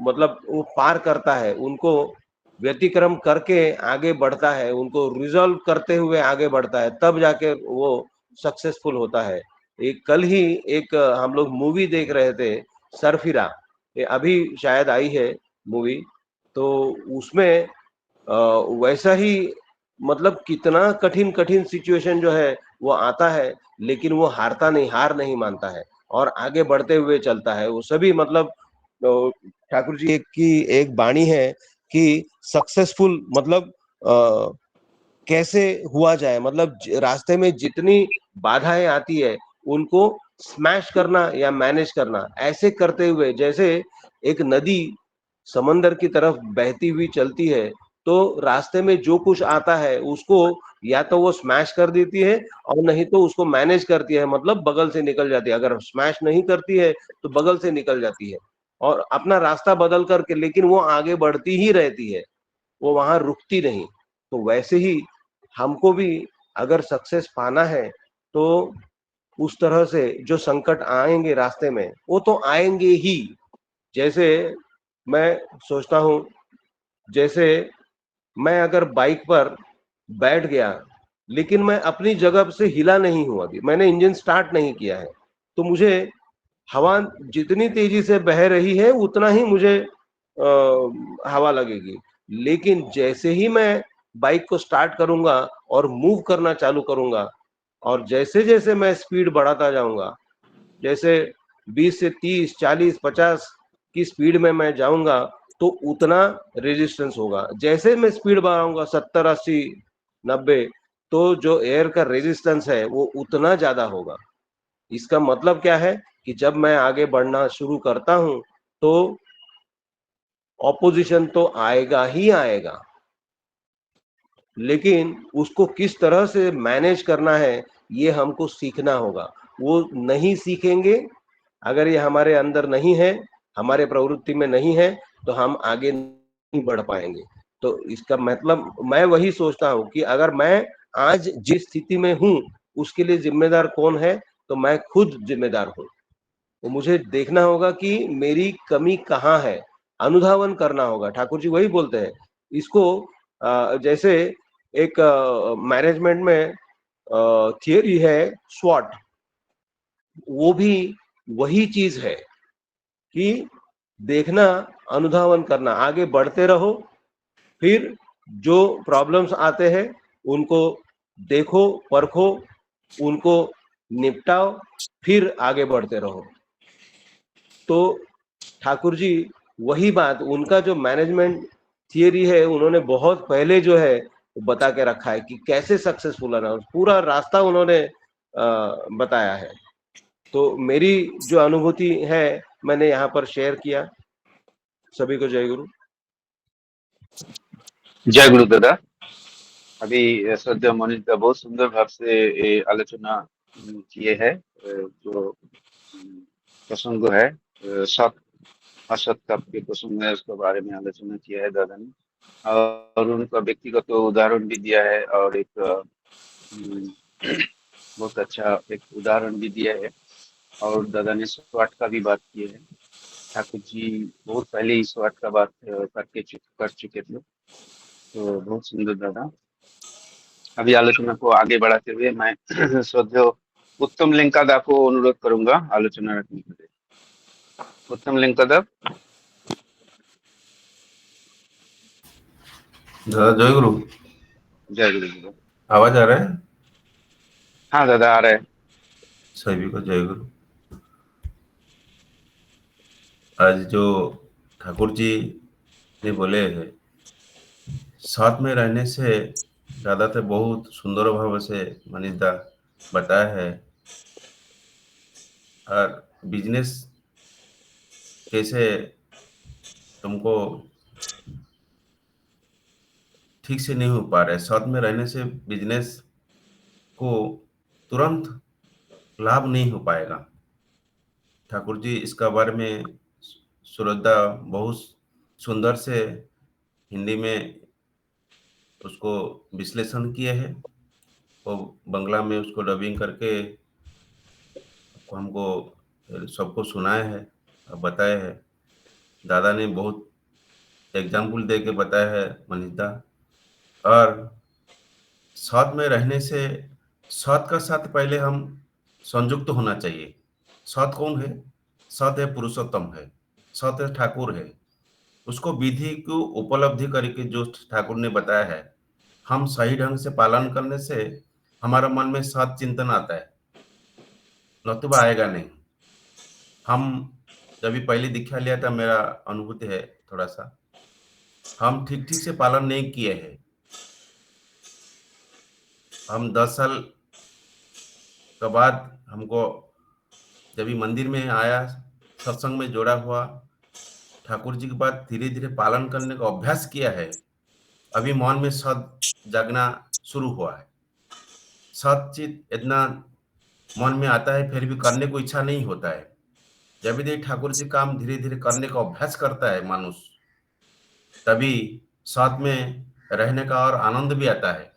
मतलब वो पार करता है, उनको व्यतिक्रम करके आगे बढ़ता है, उनको रिजॉल्व करते हुए आगे बढ़ता है, तब जाके वो सक्सेसफुल होता है। एक कल ही एक हम लोग मूवी देख रहे थे, सरफिरा, ये अभी शायद आई है मूवी, तो उसमें अ, वैसा ही मतलब कितना कठिन कठिन सिचुएशन जो है वो आता है, लेकिन वो हारता नहीं, हार नहीं मानता है और आगे बढ़ते हुए चलता है। वो सभी मतलब ठाकुर जी की एक वाणी है कि सक्सेसफुल मतलब कैसे हुआ जाए, मतलब रास्ते में जितनी बाधाएं आती है उनको स्मैश करना या मैनेज करना, ऐसे करते हुए जैसे एक नदी समंदर की तरफ बहती हुई चलती है, तो रास्ते में जो कुछ आता है उसको या तो वो स्मैश कर देती है और नहीं तो उसको मैनेज करती है, मतलब बगल से निकल जाती है। अगर स्मैश नहीं करती है तो बगल से निकल जाती है और अपना रास्ता बदल करके, लेकिन वो आगे बढ़ती ही रहती है, वो वहां रुकती नहीं। तो वैसे ही हमको भी अगर सक्सेस पाना है तो उस तरह से जो संकट आएंगे रास्ते में वो तो आएंगे ही। जैसे मैं सोचता हूँ, जैसे मैं अगर बाइक पर बैठ गया लेकिन मैं अपनी जगह से हिला नहीं हूं, अभी मैंने इंजन स्टार्ट नहीं किया है, तो मुझे हवा जितनी तेजी से बह रही है उतना ही मुझे हवा लगेगी। लेकिन जैसे ही मैं बाइक को स्टार्ट करूंगा और मूव करना चालू करूंगा और जैसे जैसे मैं स्पीड बढ़ाता जाऊंगा, जैसे 20 से 30 40 50 की स्पीड में मैं जाऊंगा, तो उतना रेजिस्टेंस होगा। जैसे मैं स्पीड बढ़ाऊंगा 70 80 90, तो जो एयर का रेजिस्टेंस है वो उतना ज्यादा होगा। इसका मतलब क्या है कि जब मैं आगे बढ़ना शुरू करता हूं तो ऑपोजिशन तो आएगा ही आएगा, लेकिन उसको किस तरह से मैनेज करना है ये हमको सीखना होगा। वो नहीं सीखेंगे, अगर ये हमारे अंदर नहीं है, हमारे प्रवृत्ति में नहीं है, तो हम आगे नहीं बढ़ पाएंगे। तो इसका मतलब मैं वही सोचता हूँ कि अगर मैं आज जिस स्थिति में हूँ उसके लिए जिम्मेदार कौन है, तो मैं खुद जिम्मेदार हूँ। तो मुझे देखना होगा कि मेरी कमी कहाँ है, अनुधावन करना होगा। ठाकुर जी वही बोलते हैं इसको। जैसे एक मैनेजमेंट में थियरी है स्वॉट, वो भी वही चीज है कि देखना, अनुधावन करना, आगे बढ़ते रहो, फिर जो प्रॉब्लम्स आते हैं उनको देखो, परखो, उनको निपटाओ, फिर आगे बढ़ते रहो। तो ठाकुर जी वही बात, उनका जो मैनेजमेंट थियरी है उन्होंने बहुत पहले जो है वो बता के रखा है कि कैसे सक्सेसफुल आना, पूरा रास्ता उन्होंने बताया है। तो मेरी जो अनुभूति है मैंने यहाँ पर शेयर किया। सभी को जय गुरु। जय गुरु दादा। अभी श्रद्धेय मनीष दा बहुत सुंदर भाव से ये आलोचना किए है। जो प्रसंग है, सत असत का के प्रसंग है, उसके बारे में आलोचना किया है दादा ने। और उनका व्यक्तिगत तो उदाहरण भी दिया है और एक बहुत अच्छा एक उदाहरण भी दिया है। और दादा ने स्वाट का भी बात की है। ठाकुर जी बहुत पहले ही स्वाट का बात कर चुके थे। तो बहुत सुंदर दादा। अभी आलोचना को आगे बढ़ाते हुए मैं श्रद्धेय उत्तम लिंकादा को अनुरोध करूंगा आलोचना रखने के लिए। उत्तम लिंकादा। दादा जय गुरु। जय गुरु दादा। आवाज आ रहा है? हाँ दादा आ रहा है। सभी को जय गुरु। आज जो ठाकुर जी ने बोले हैं, साथ में रहने से दादा बहुत सुंदर भाव से मनीष दा बताया है। और बिजनेस कैसे तुमको ठीक से नहीं हो पा रहा है, साथ में रहने से बिजनेस को तुरंत लाभ नहीं हो पाएगा। ठाकुर जी इसका बारे में सुरदा बहुत सुंदर से हिंदी में उसको विश्लेषण किए हैं। वो बंगला में उसको डबिंग करके हमको सबको सुनाया है और बताया है। दादा ने बहुत एग्जाम्पल दे के बताया है मनीषदा। और साथ में रहने से साथ का साथ पहले हम संयुक्त होना चाहिए। साथ कौन है? साथ है पुरुषोत्तम है, साथ है ठाकुर है। उसको विधि को उपलब्धि करके जो ठाकुर ने बताया है, हम सही ढंग से पालन करने से हमारा मन में सत चिंतन आता है, नतुबा आएगा नहीं। हम जब भी पहली दीक्षा लिया था, मेरा अनुभूति है थोड़ा सा, हम ठीक ठीक से पालन नहीं किए हैं। हम 10 साल के बाद हमको जब भी मंदिर में आया, सत्संग में जोड़ा हुआ, ठाकुर जी के बाद धीरे धीरे पालन करने का अभ्यास किया है। अभी मन में सत जागना शुरू हुआ है। सत चित इतना मन में आता है, फिर भी करने को इच्छा नहीं होता है। जब भी ठाकुर जी काम धीरे धीरे करने का अभ्यास करता है मनुष्य, तभी साथ में रहने का और आनंद भी आता है।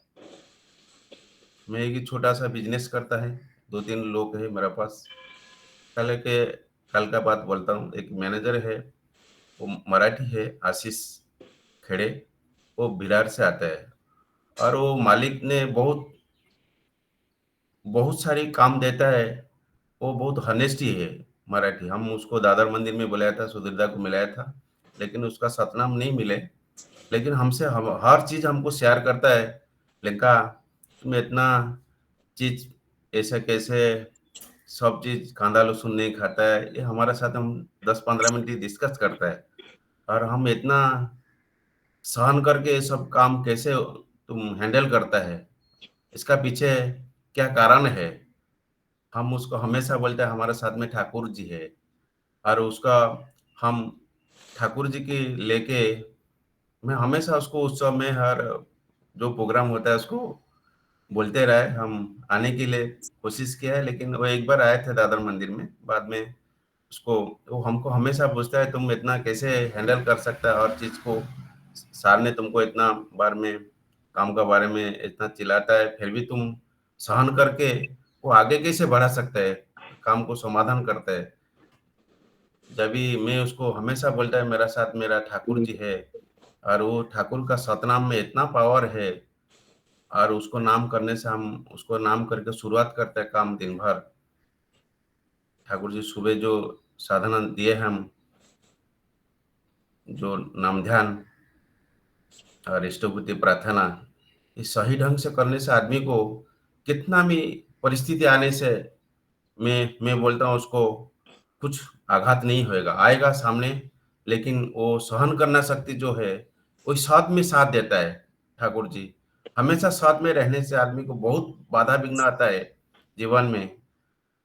मैं एक छोटा सा बिजनेस करता है, 2-3 लोग है मेरे पास। कल का बात बोलता हूँ। एक मैनेजर है, वो मराठी है, आशीष खेड़े। वो बिरार से आता है और वो मालिक ने बहुत बहुत सारी काम देता है। वो बहुत हनेस्टी है, मराठी। हम उसको दादर मंदिर में बुलाया था, सुधीरदा को मिलाया था, लेकिन उसका सतनाम नहीं मिले। लेकिन हमसे हर चीज हमको शेयर करता है। लेकिन तुम इतना चीज ऐसा कैसे, सब चीज कांदा लहसुन नहीं खाता है, ये हमारे साथ हम 10-15 मिनट डिस्कस करता है। और हम इतना सहन करके ये सब काम कैसे तुम हैंडल करता है, इसका पीछे क्या कारण है। हम उसको हमेशा बोलते हैं हमारे साथ में ठाकुर जी है। और उसका हम ठाकुर जी की लेके, मैं हमेशा उसको उत्सव में हर जो प्रोग्राम होता है उसको बोलते रहे। हम आने के लिए कोशिश किया है, लेकिन वो एक बार आए थे दादर मंदिर में। बाद में उसको, वो हमको हमेशा पूछता है तुम इतना कैसे हैंडल कर सकता है हर चीज को। सर ने तुमको इतना बार में काम का बारे में इतना चिल्लाता है, फिर भी तुम सहन करके वो आगे कैसे बढ़ा सकता है, काम को समाधान करता है। जब भी मैं उसको हमेशा बोलता है मेरा साथ मेरा ठाकुर जी है। और वो ठाकुर का सतनाम में इतना पावर है। और उसको नाम करने से, हम उसको नाम करके शुरुआत करते हैं काम दिन भर। ठाकुर जी सुबह जो साधना दिए हम, जो नाम ध्यान और इष्टभूति प्रार्थना, ये सही ढंग से करने से आदमी को कितना भी परिस्थिति आने से, मैं बोलता हूँ उसको कुछ आघात नहीं होएगा, आएगा सामने, लेकिन वो सहन करना शक्ति जो है वो साथ में साथ देता है। ठाकुर जी हमेशा साथ में रहने से आदमी को बहुत बाधा विघ्न आता है जीवन में।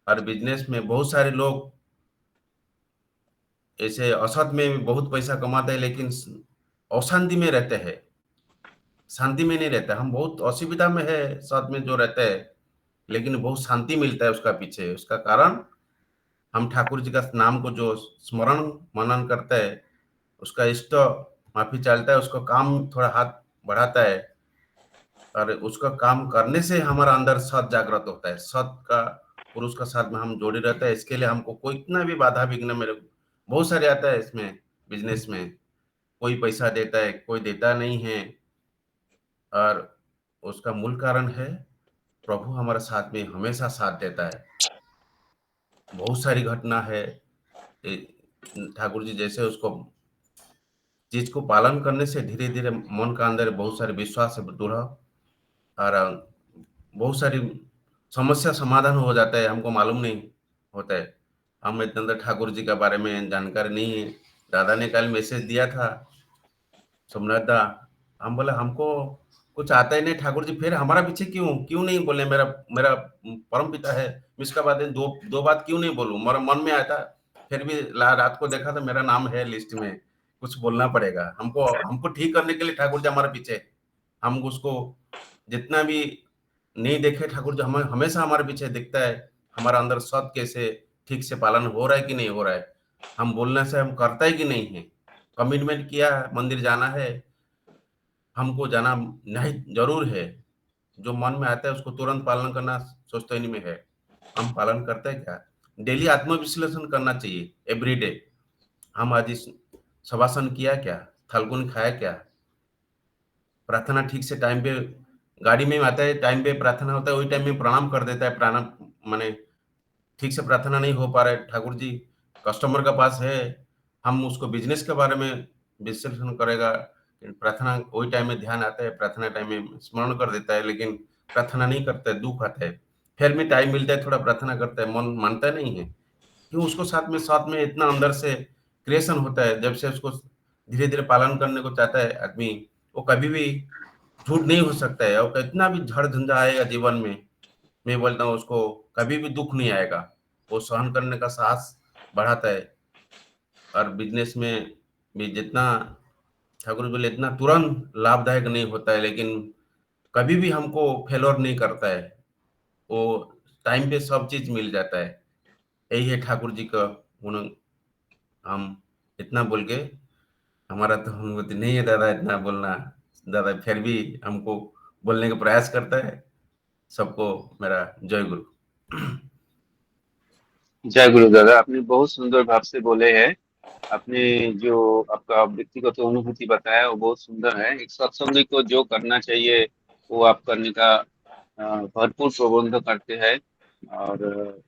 और बिजनेस में बहुत सारे लोग ऐसे असत में भी बहुत पैसा कमाते हैं, लेकिन अशांति में रहते हैं, शांति में नहीं रहता। हम बहुत असुविधा में है साथ में जो रहते हैं, लेकिन बहुत शांति मिलता है उसका पीछे। उसका कारण हम ठाकुर जी का नाम को जो स्मरण मनन करता है, उसका इष्ट माफी चालता है, उसका काम थोड़ा हाथ बढ़ाता है। और उसका काम करने से हमारा अंदर सत जागृत होता है। सत का पुरुष का साथ में हम जोड़े रहते हैं। इसके लिए हमको कोई इतना भी बाधा विघ्न मेरे बहुत सारे आता है इसमें, बिजनेस में। कोई पैसा देता है, कोई देता नहीं है। और उसका मूल कारण है प्रभु हमारे साथ में हमेशा साथ देता है। बहुत सारी घटना है। ठाकुर जी जैसे उसको चीज को पालन करने से धीरे धीरे मन का अंदर बहुत सारे विश्वास से दृढ़, और बहुत सारी समस्या समाधान हो जाता है, हमको मालूम नहीं होता है। हम इतने अंदर ठाकुर जी के बारे में जानकारी नहीं है। दादा ने कल मैसेज दिया था, सोमनाथ दा। हम बोले हमको कुछ आता ही नहीं ठाकुर जी, फिर हमारा पीछे क्यों क्यों नहीं बोले। मेरा मेरा परम पिता है, मैं इसका बात दो दो बात क्यों नहीं बोलूं। मेरा मन में आया था, फिर भी रात को देखा तो मेरा नाम है लिस्ट में, कुछ बोलना पड़ेगा हमको। हमको ठीक करने के लिए ठाकुर जी हमारे पीछे। हम उसको जितना भी नहीं देखे, ठाकुर जी हमें हमेशा हमारे पीछे दिखता है। हमारा अंदर सत कैसे ठीक से पालन हो रहा है कि नहीं हो रहा है, हम बोलने से हम करता है कि नहीं है। कमिटमेंट किया है, मंदिर जाना है, हमको जाना नहीं जरूर है। जो मन में आता है उसको तुरंत पालन करना सोचते नहीं में है। हम पालन करते हैं क्या? डेली आत्मविश्लेषण करना चाहिए एवरीडे। हम आज इस शवासन किया क्या, थलगुन खाया क्या, प्रार्थना ठीक से टाइम पे, गाड़ी में आता है टाइम पे प्रार्थना होता है, वही टाइम में प्रणाम कर देता है, प्राणाम माने ठीक से प्रार्थना नहीं हो पा रहा है। ठाकुर जी कस्टमर का पास है, हम उसको बिजनेस के बारे में विश्लेषण करेगा, प्रार्थना वही टाइम में ध्यान आता है, प्रार्थना टाइम में स्मरण कर देता है, लेकिन प्रार्थना नहीं करता है, दुख आता है। फिर भी टाइम मिलता है थोड़ा प्रार्थना करता है, मन मानता नहीं है। क्यों? उसको साथ में इतना अंदर से क्रिएशन होता है, जब से उसको धीरे धीरे पालन करने को चाहता है आदमी, वो कभी भी झूठ नहीं हो सकता है। और कितना भी झड़ झंझा आएगा जीवन में, मैं बोलता हूँ उसको कभी भी दुख नहीं आएगा, वो सहन करने का साहस बढ़ाता है। और बिजनेस में भी जितना ठाकुर बोले इतना तुरंत लाभदायक नहीं होता है, लेकिन कभी भी हमको फेलोर नहीं करता है, वो टाइम पे सब चीज मिल जाता है। यही है ठाकुर जी का गुण। हम इतना बोल के, हमारा तो अनुमति नहीं है दादा इतना बोलना, दादा फिर भी हमको बोलने का प्रयास करता है। सबको मेरा जय गुरु। जय गुरु दादा, आपने बहुत सुंदर भाव से बोले हैं। आपने जो आपका व्यक्तिगत अनुभूति बताया वो बहुत सुंदर है। एक सत्संगी को जो करना चाहिए वो आप करने का भरपूर प्रबंध करते हैं। और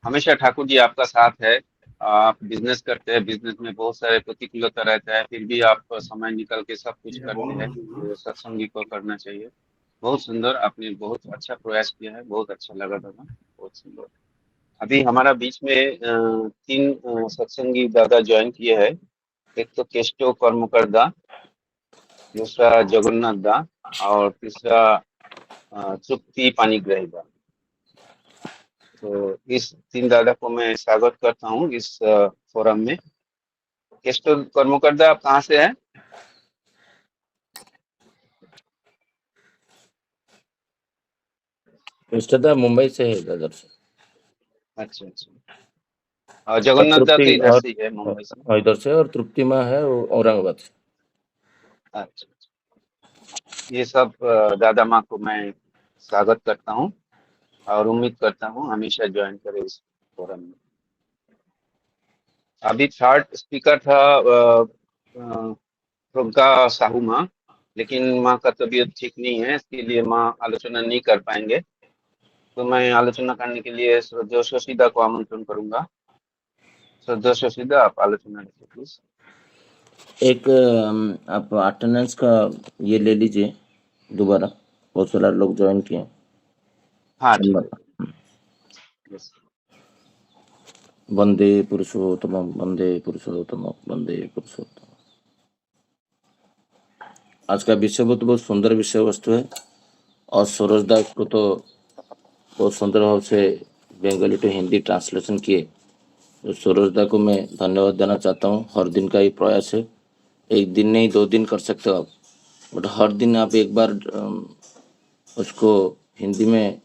हमेशा ठाकुर जी आपका साथ है। आप बिजनेस करते हैं, बिजनेस में बहुत सारे प्रतिकूलता रहता है, फिर भी आप समय निकल के सब कुछ करते हैं। तो सत्संगी को करना चाहिए। बहुत सुंदर, आपने बहुत अच्छा प्रयास किया है, बहुत अच्छा लगा दादा, बहुत सुंदर। अभी हमारा बीच में तीन सत्संगी दादा ज्वाइन किए हैं। एक तो केष्टो कर्मकर दा, दूसरा जगन्नाथ दा, और तीसरा तृप्ति पानीग्राही दा। तो इस तीन दादा को मैं स्वागत करता हूँ इस फोरम में। केष्टो कर्मकर दा, आप कहाँ से हैं? इष्टता मुंबई से है दादर से। अच्छा अच्छा। और और जगन्नाथ दा तो तृप्ति इधर से ही है, मुंबई से। और इधर से, और तृप्ति माँ है वो औरंगाबाद से। अच्छा अच्छा। ये सब दादा माँ को मैं स्वागत करता हूँ और उम्मीद करता हूँ हमेशा ज्वाइन करें इस फोरम में। अभी थर्ड स्पीकर था प्रियंका साहू माँ, लेकिन माँ का तबीयत ठीक नहीं है, इसके लिए माँ आलोचना नहीं कर पाएंगे। तो मैं आलोचना करने के लिए श्रद्धेय शशिदा को आमंत्रण करूंगा। श्रद्धेय शशिदा, आप आलोचना लीजिए प्लीज। एक आप अटेंडेंस का ये ले लीजिए दोबारा, बहुत सारे लोग ज्वाइन किए। हाँ ठीक है। यस। वंदे पुरुषोत्तम, वंदे पुरुषोत्तम, वंदे पुरुषोत्तम। आज का विषय बहुत सुंदर विषय वस्तु है, और सरोज दास को तो बहुत सुंदर भाव से बंगाली टू हिंदी ट्रांसलेशन किए। तो सरोज दा को मैं धन्यवाद देना चाहता हूँ। हर दिन का ही प्रयास है, एक दिन नहीं 2 दिन कर सकते हो आप, बट हर दिन आप एक बार उसको हिंदी में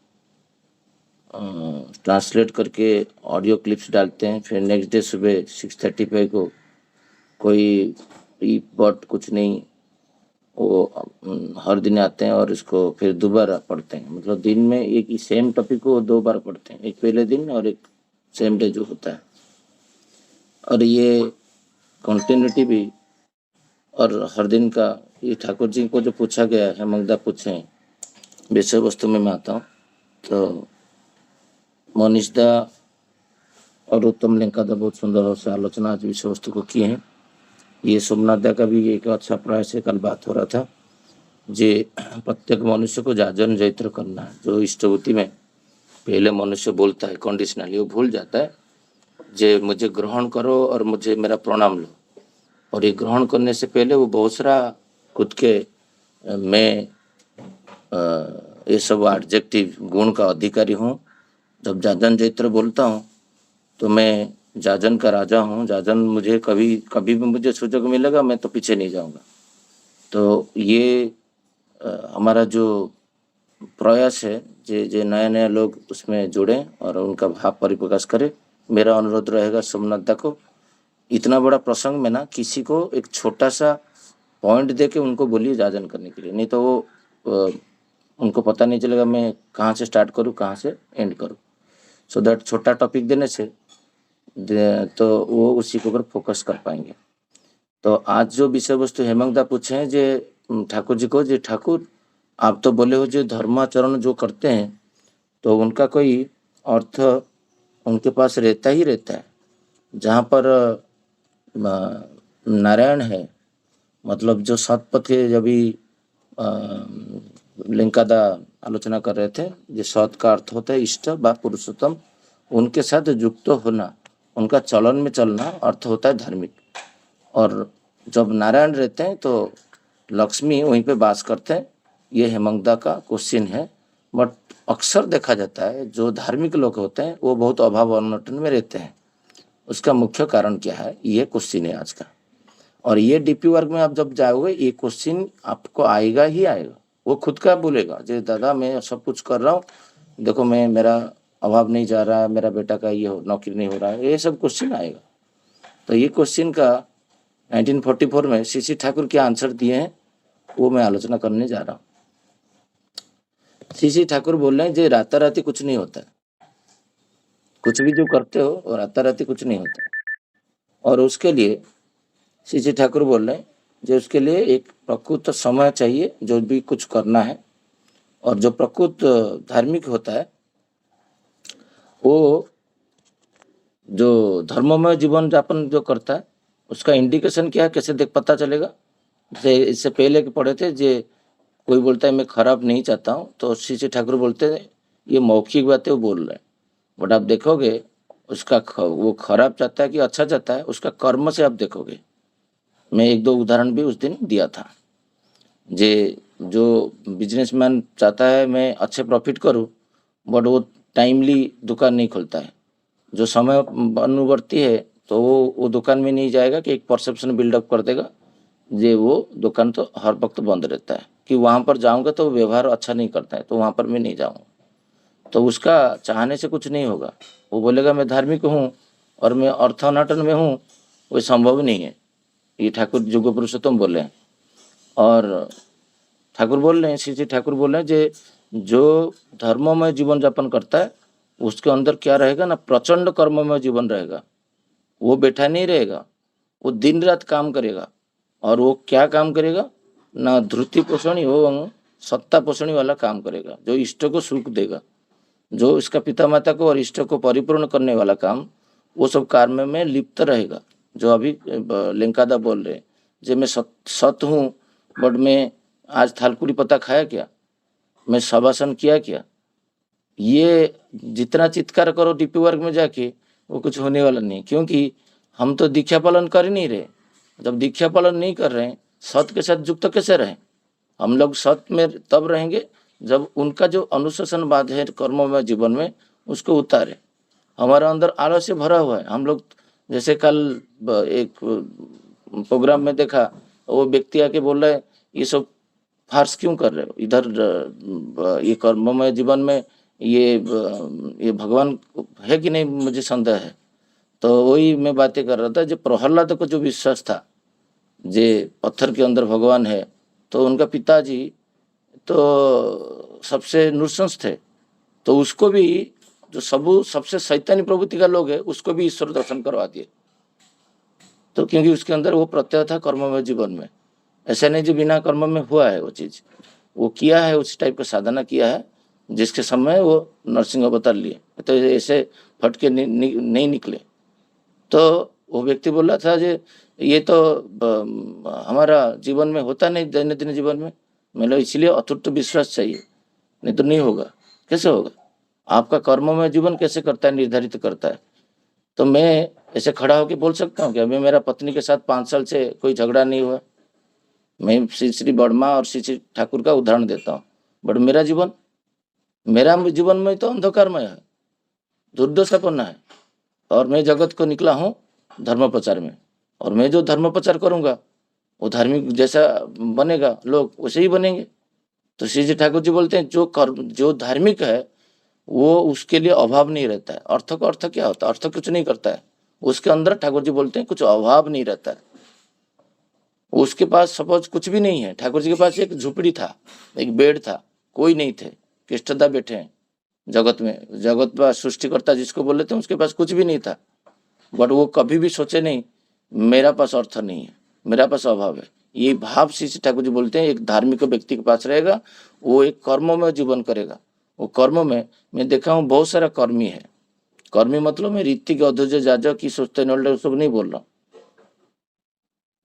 ट्रांसलेट करके ऑडियो क्लिप्स डालते हैं, फिर नेक्स्ट डे सुबह 6:35 को कोई बट कुछ नहीं, वो हर दिन आते हैं और इसको फिर दोबारा पढ़ते हैं। मतलब दिन में एक ही सेम टॉपिक को 2 बार पढ़ते हैं, एक पहले दिन और एक सेम डे जो होता है। और ये कंटिन्यूटी भी, और हर दिन का ये ठाकुर जी को जो पूछा गया है, मंगदा पूछे विषय वस्तु में मैं आता हूँ। तो मनीष दा और उत्तम लिंका दा बहुत सुंदर और से आलोचना आज विषय वस्तु को किए हैं। ये सोमनाथ दा का भी एक अच्छा प्रयास है। कल बात हो रहा था जे प्रत्येक मनुष्य को जाजन जैत्र करना है। जो इष्टभूति में पहले मनुष्य बोलता है कंडीशनली, वो भूल जाता है जे मुझे ग्रहण करो और मुझे मेरा प्रणाम लो। और ये ग्रहण करने से पहले वो बहुत सारा खुद के मैं ये सब एडजेक्टिव गुण का अधिकारी हूँ। जब जाजन जैत्र बोलता हूँ तो मैं जाजन का राजा हूँ। जाजन मुझे कभी कभी भी मुझे सुजग मिलेगा, मैं तो पीछे नहीं जाऊँगा। तो ये हमारा जो प्रयास है, जे नए नए लोग उसमें जुड़े और उनका भाव परिप्रकाश करें। मेरा अनुरोध रहेगा सोमनाथ दा को, इतना बड़ा प्रसंग में ना किसी को एक छोटा सा पॉइंट दे के उनको बोलिए जाजन करने के लिए, नहीं तो वो उनको पता नहीं चलेगा मैं कहाँ से स्टार्ट करूँ कहाँ से एंड करूँ। सो दैट छोटा टॉपिक देने से तो वो उसी के ऊपर फोकस कर पाएंगे। तो आज जो विषय वस्तु हेमंगदा पूछे हैं जे ठाकुर जी को, जे ठाकुर आप तो बोले हो जो धर्माचरण जो करते हैं तो उनका कोई अर्थ उनके पास रहता ही रहता है। जहाँ पर नारायण है, मतलब जो सात पथ के अभी लिंकादा आलोचना कर रहे थे, जो सात का अर्थ होता है इष्ट व पुरुषोत्तम, उनके साथ युक्त होना, उनका चलन में चलना अर्थ होता है धार्मिक। और जब नारायण रहते हैं तो लक्ष्मी वहीं पे वास करते हैं। ये हेमंगदा का क्वेश्चन है। बट अक्सर देखा जाता है जो धार्मिक लोग होते हैं वो बहुत अभाव अनटन में रहते हैं। उसका मुख्य कारण क्या है, ये क्वेश्चन है आज का। और ये डीपी वर्ग में आप जब जाओगे ये क्वेश्चन आपको आएगा ही आएगा। वो खुद का बोलेगा जो दादा मैं सब कुछ कर रहा हूँ, देखो मैं मेरा अभाव नहीं जा रहा है, मेरा बेटा का ये नौकरी नहीं हो रहा है, ये सब क्वेश्चन आएगा। तो ये क्वेश्चन का 1944 में सीसी ठाकुर क्या आंसर दिए हैं वो मैं आलोचना करने जा रहा हूँ। सीसी ठाकुर बोल रहे हैं जो राताराती कुछ नहीं होता है, कुछ भी जो करते हो वो राताराती कुछ नहीं होता। और उसके लिए सीसी ठाकुर बोल रहे हैं जो उसके लिए एक प्रकृत समय चाहिए जो भी कुछ करना है। और जो प्रकृत धार्मिक होता है वो जो धर्ममय जीवन यापन जो करता है उसका इंडिकेशन क्या है, कैसे देख पता चलेगा। इससे पहले के पढ़े थे जे कोई बोलता है मैं खराब नहीं चाहता हूँ तो सीसी ठाकुर बोलते हैं ये मौखिक बातें वो बोल रहे हैं। बट आप देखोगे उसका वो खराब चाहता है कि अच्छा चाहता है, उसका कर्म से आप देखोगे। मैं एक दो उदाहरण भी उस दिन दिया था। जो बिजनेसमैन चाहता है मैं अच्छे प्रॉफिट करूं बट वो टाइमली दुकान नहीं खोलता है, जो समय अनुवर्ती है तो वो दुकान में नहीं जाएगा कि एक परसेप्शन बिल्डअप कर देगा जे वो दुकान तो हर वक्त बंद रहता है कि वहाँ पर जाऊँगा तो व्यवहार अच्छा नहीं करता है तो वहाँ पर मैं नहीं जाऊँगा। तो उसका चाहने से कुछ नहीं होगा। वो बोलेगा मैं धार्मिक हूँ और मैं अर्थानाटन में हूँ, वो संभव नहीं है। ये ठाकुर जुग पुरुषोत्तम बोले हैं। और ठाकुर बोल रहे हैं, श्री ठाकुर बोल रहे हैं जे जो धर्ममय जीवन यापन करता है उसके अंदर क्या रहेगा ना, प्रचंड कर्ममय जीवन रहेगा। वो बैठा नहीं रहेगा, वो दिन रात काम करेगा। और वो क्या काम करेगा ना, धृति पोषणी एवं सत्ता पोषणी वाला काम करेगा जो इष्ट को सुख देगा, जो इसका पिता माता को और इष्ट को परिपूर्ण करने वाला काम, वो सब कार्य में लिप्त रहेगा। जो अभी लिंकादा बोल रहे हैं जो मैं सत हूँ बट मैं आज थालकुड़ी पत्ता खाया क्या, मैं शवासन किया क्या, ये जितना चित्कार करो डीपी वर्ग में जाके वो कुछ होने वाला नहीं। क्योंकि हम तो दीक्षा पालन कर ही नहीं रहे। जब दीक्षा पालन नहीं कर रहे हैं सत के साथ युक्त कैसे रहें। हम लोग सत में तब रहेंगे जब उनका जो अनुशासनवाद है कर्मों में जीवन में उसको उतारे। हमारा अंदर आलस्य भरा हुआ है। हम लोग जैसे कल एक प्रोग्राम में देखा, वो व्यक्ति आके बोल रहा है ये सब फार्स क्यों कर रहे हो, इधर ये कर्ममय जीवन में ये भगवान है कि नहीं, मुझे संदेह है। तो वही मैं बातें कर रहा था, जो प्रहलाद को जो विश्वास था जे पत्थर के अंदर भगवान है, तो उनका पिताजी तो सबसे नृशंस थे, तो उसको भी जो सबसे शैतानी प्रवृत्ति का लोग है उसको भी ईश्वर दर्शन करवा दिए। तो क्योंकि उसके अंदर वो प्रत्यय था कर्ममय जीवन में। ऐसा नहीं जो बिना कर्म में हुआ है, वो चीज वो किया है, उस टाइप का साधना किया है जिसके समय वो नरसिंह अवतार लिए, तो ऐसे फटके नहीं निकले। तो वो व्यक्ति बोल रहा था जे ये तो हमारा जीवन में होता नहीं, दैनंदिन जीवन में। मतलब इसलिए अतुट विश्वास चाहिए, नहीं तो नहीं होगा। कैसे होगा, आपका कर्म में जीवन कैसे करता है, निर्धारित करता है। तो मैं ऐसे खड़ा होकर बोल सकता हूँ कि अभी मेरा पत्नी के साथ 5 साल से कोई झगड़ा नहीं हुआ। मैं श्री वर्मा और श्री ठाकुर का उदाहरण देता हूँ। बट मेरा जीवन में तो अंधकारमय है, दुर्दशापन्न है। और मैं जगत को निकला हूँ धर्म प्रचार में, और मैं जो धर्म प्रचार करूंगा वो धार्मिक जैसा बनेगा, लोग वैसे ही बनेंगे। तो श्री ठाकुर जी बोलते हैं जो धार्मिक है वो उसके लिए अभाव नहीं रहता है। अर्थ का अर्थ क्या होता है, अर्थ कुछ नहीं करता है उसके अंदर। ठाकुर जी बोलते हैं कुछ अभाव नहीं रहता है। उसके पास सपोज कुछ भी नहीं है, ठाकुर जी के पास एक झुपड़ी था, एक बेड था, कोई नहीं थे, कृष्णदा बैठे हैं, जगत में, जगत व सृष्टिकर्ता जिसको बोल लेते हैं उसके पास कुछ भी नहीं था, बट वो कभी भी सोचे नहीं मेरा पास अर्थ नहीं है, मेरा पास अभाव है। ये भाव श्री श्री ठाकुर जी बोलते हैं एक धार्मिक व्यक्ति के पास रहेगा, वो एक कर्मों में जीवन करेगा। वो कर्मों में मैं देखा हूँ बहुत सारा कर्मी है। कर्मी मतलब मैं ऋतिक अधुज जाजक की सोचते सब नहीं बोल रहा हूँ।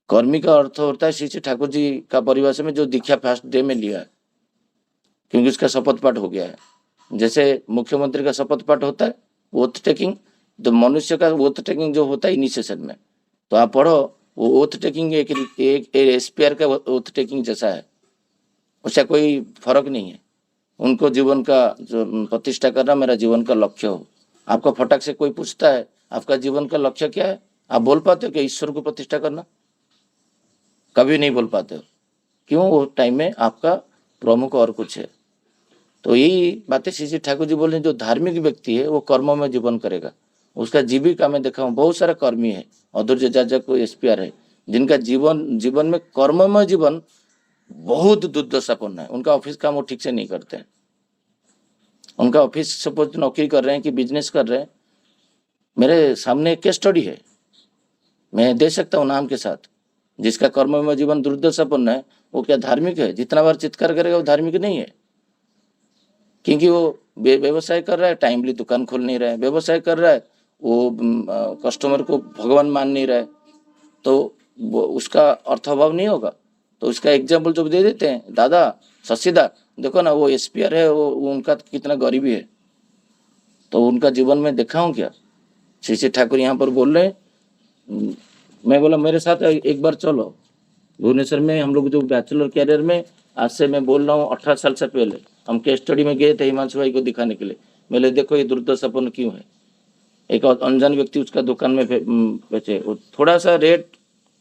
कर्मी का अर्थ होता है श्री श्री ठाकुर जी का परिभाषा में जो दीक्षा फर्स्ट डे में लिया है, क्योंकि उसका शपथ पाठ हो गया है। जैसे मुख्यमंत्री का शपथ पाठ होता है ओथ टेकिंग, तो मनुष्य का ओथ टेकिंग जो होता है इनिशिएशन में, तो आप पढ़ो वो ओथ टेकिंग एक एस्पियर का ओथ टेकिंग जैसा है, उसका कोई फर्क नहीं है। उनको जीवन का जो प्रतिष्ठा करना मेरा जीवन का लक्ष्य हो। आपका फटाक से कोई पूछता है आपका जीवन का लक्ष्य क्या है, आप बोल पाते हो कि ईश्वर को प्रतिष्ठा करना? कभी नहीं बोल पाते हो। क्यों? वो टाइम में आपका प्रमुख और कुछ है। तो यही बातें श्री श्री ठाकुर जी बोल रहे हैं, जो धार्मिक व्यक्ति है वो कर्मों में जीवन करेगा। उसका जीविका में देखा हूँ बहुत सारा कर्मी है, अधूर्य जाजक को एस्पियर है, जिनका जीवन में कर्ममय जीवन बहुत दुर्दशापूर्ण है। उनका ऑफिस काम वो ठीक से नहीं करते हैं। उनका ऑफिस सपोज नौकरी कर रहे हैं कि बिजनेस कर रहे हैं, मेरे सामने केस स्टडी है, मैं दे सकता हूँ नाम के साथ। जिसका कर्ममय जीवन दुर्दशापूर्ण है वो क्या धार्मिक है? जितना बार चित्कार करेगा वो धार्मिक नहीं है, क्योंकि वो व्यवसाय कर रहा है, टाइमली दुकान खोल नहीं रहा है, व्यवसाय कर रहा है, वो कस्टमर को भगवान मान नहीं रहा है, तो वो उसका अर्थाभाव नहीं होगा। तो उसका एग्जाम्पल जब दे देते हैं, दादा शशिदा देखो ना वो एस्पियर है, वो उनका कितना गरीबी है, तो उनका जीवन में देखा हूँ क्या? श्री श्री ठाकुर यहाँ पर बोल रहे हैं। मैं बोला मेरे साथ एक बार चलो भुवनेश्वर में, हम लोग जो बैचलर कैरियर में, आज से मैं बोल रहा हूँ 18 साल से पहले हम केस स्टडी में गए थे हिमांशु भाई को दिखाने के लिए। मैंने देखो ये दुर्दशापूर्ण क्यों है। एक अनजान व्यक्ति उसका दुकान में बेचे, वो थोड़ा सा रेट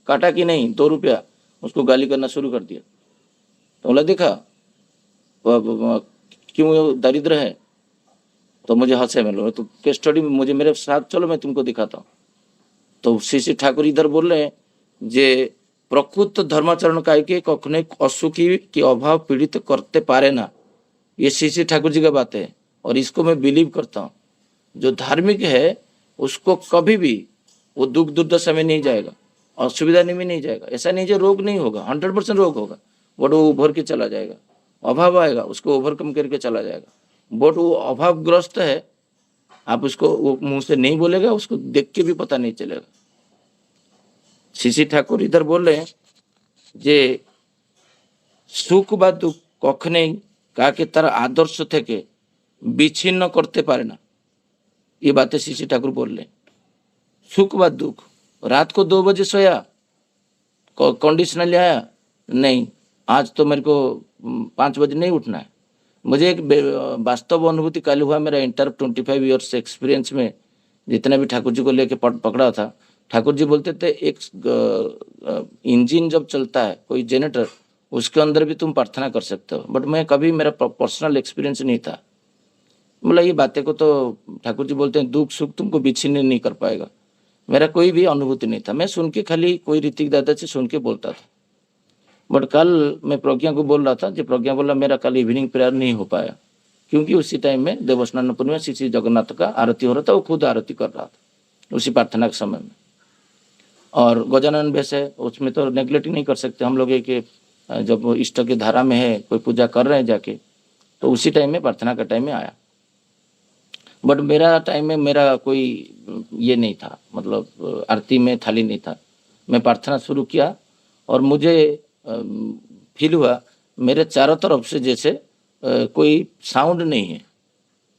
काटा कि नहीं, 2 रुपया, उसको गाली करना शुरू कर दिया। तो बोला देखा क्यों वो दरिद्र है, तो मुझे हंसे। मैं तो केस स्टडी में मुझे मेरे साथ चलो मैं तुमको दिखाता हूँ। तो श्री श्री ठाकुर इधर बोल रहे हैं जे प्रकृत धर्माचरण कायके कखने असुखी की अभाव पीड़ित करते पारे ना। ये श्री श्री ठाकुर जी का बात है और इसको मैं बिलीव करता हूँ। जो धार्मिक है उसको कभी भी वो दुख दुर्दशा में नहीं जाएगा, असुविधा में नहीं जाएगा। ऐसा नहीं जो रोग नहीं होगा, 100% रोग होगा, बट वो उभर के चला जाएगा। अभाव आएगा उसको ओवरकम करके चला जाएगा। बट वो अभावग्रस्त है, आप उसको वो मुंह से नहीं बोलेगा, उसको देख के भी पता नहीं चलेगा। श्री श्री ठाकुर इधर बोल रहे हैं जे सुख बा दुख कखने काके तार आदर्श थे विच्छिन्न करते पारे ना। ये बातें श्री श्री ठाकुर बोल रहे हैं। सुख बा दुख, रात को 2 बजे सोया, कंडीशनली आया नहीं, आज तो मेरे को 5 बजे नहीं उठना है। मुझे एक वास्तव अनुभूति कल हुआ मेरा इंटर 25 ईयर्स एक्सपीरियंस में, जितने भी ठाकुर जी को लेके पकड़ा था। ठाकुर जी बोलते थे एक इंजन जब चलता है कोई जनरेटर, उसके अंदर भी तुम प्रार्थना कर सकते हो। बट मैं कभी, मेरा पर्सनल एक्सपीरियंस नहीं था। बोला ये बातें को तो ठाकुर जी बोलते हैं दुख सुख तुमको विच्छिन्न नहीं कर पाएगा। मेरा कोई भी अनुभूति नहीं था, मैं सुन के खाली कोई ऋतिक दादा से सुन के बोलता था। बट कल मैं प्रज्ञा को बोल रहा था, जो प्रज्ञा बोला मेरा कल इवनिंग प्रेयर नहीं हो पाया, क्योंकि उसी टाइम में देवस्थान पूर्णिमा में श्री जगन्नाथ का आरती हो रहा था, वो खुद आरती कर रहा था उसी प्रार्थना के समय में। और गजानन भेष है, उसमें तो नेग्लेक्ट नहीं कर सकते हम लोग, कि जब इष्ट की धारा में है कोई पूजा कर रहे हैं जाके, तो उसी टाइम में प्रार्थना का टाइम में आया। बट मेरा टाइम में मेरा कोई ये नहीं था, मतलब आरती में थाली नहीं था। मैं प्रार्थना शुरू किया और मुझे फील हुआ मेरे चारों तरफ से जैसे कोई साउंड नहीं है।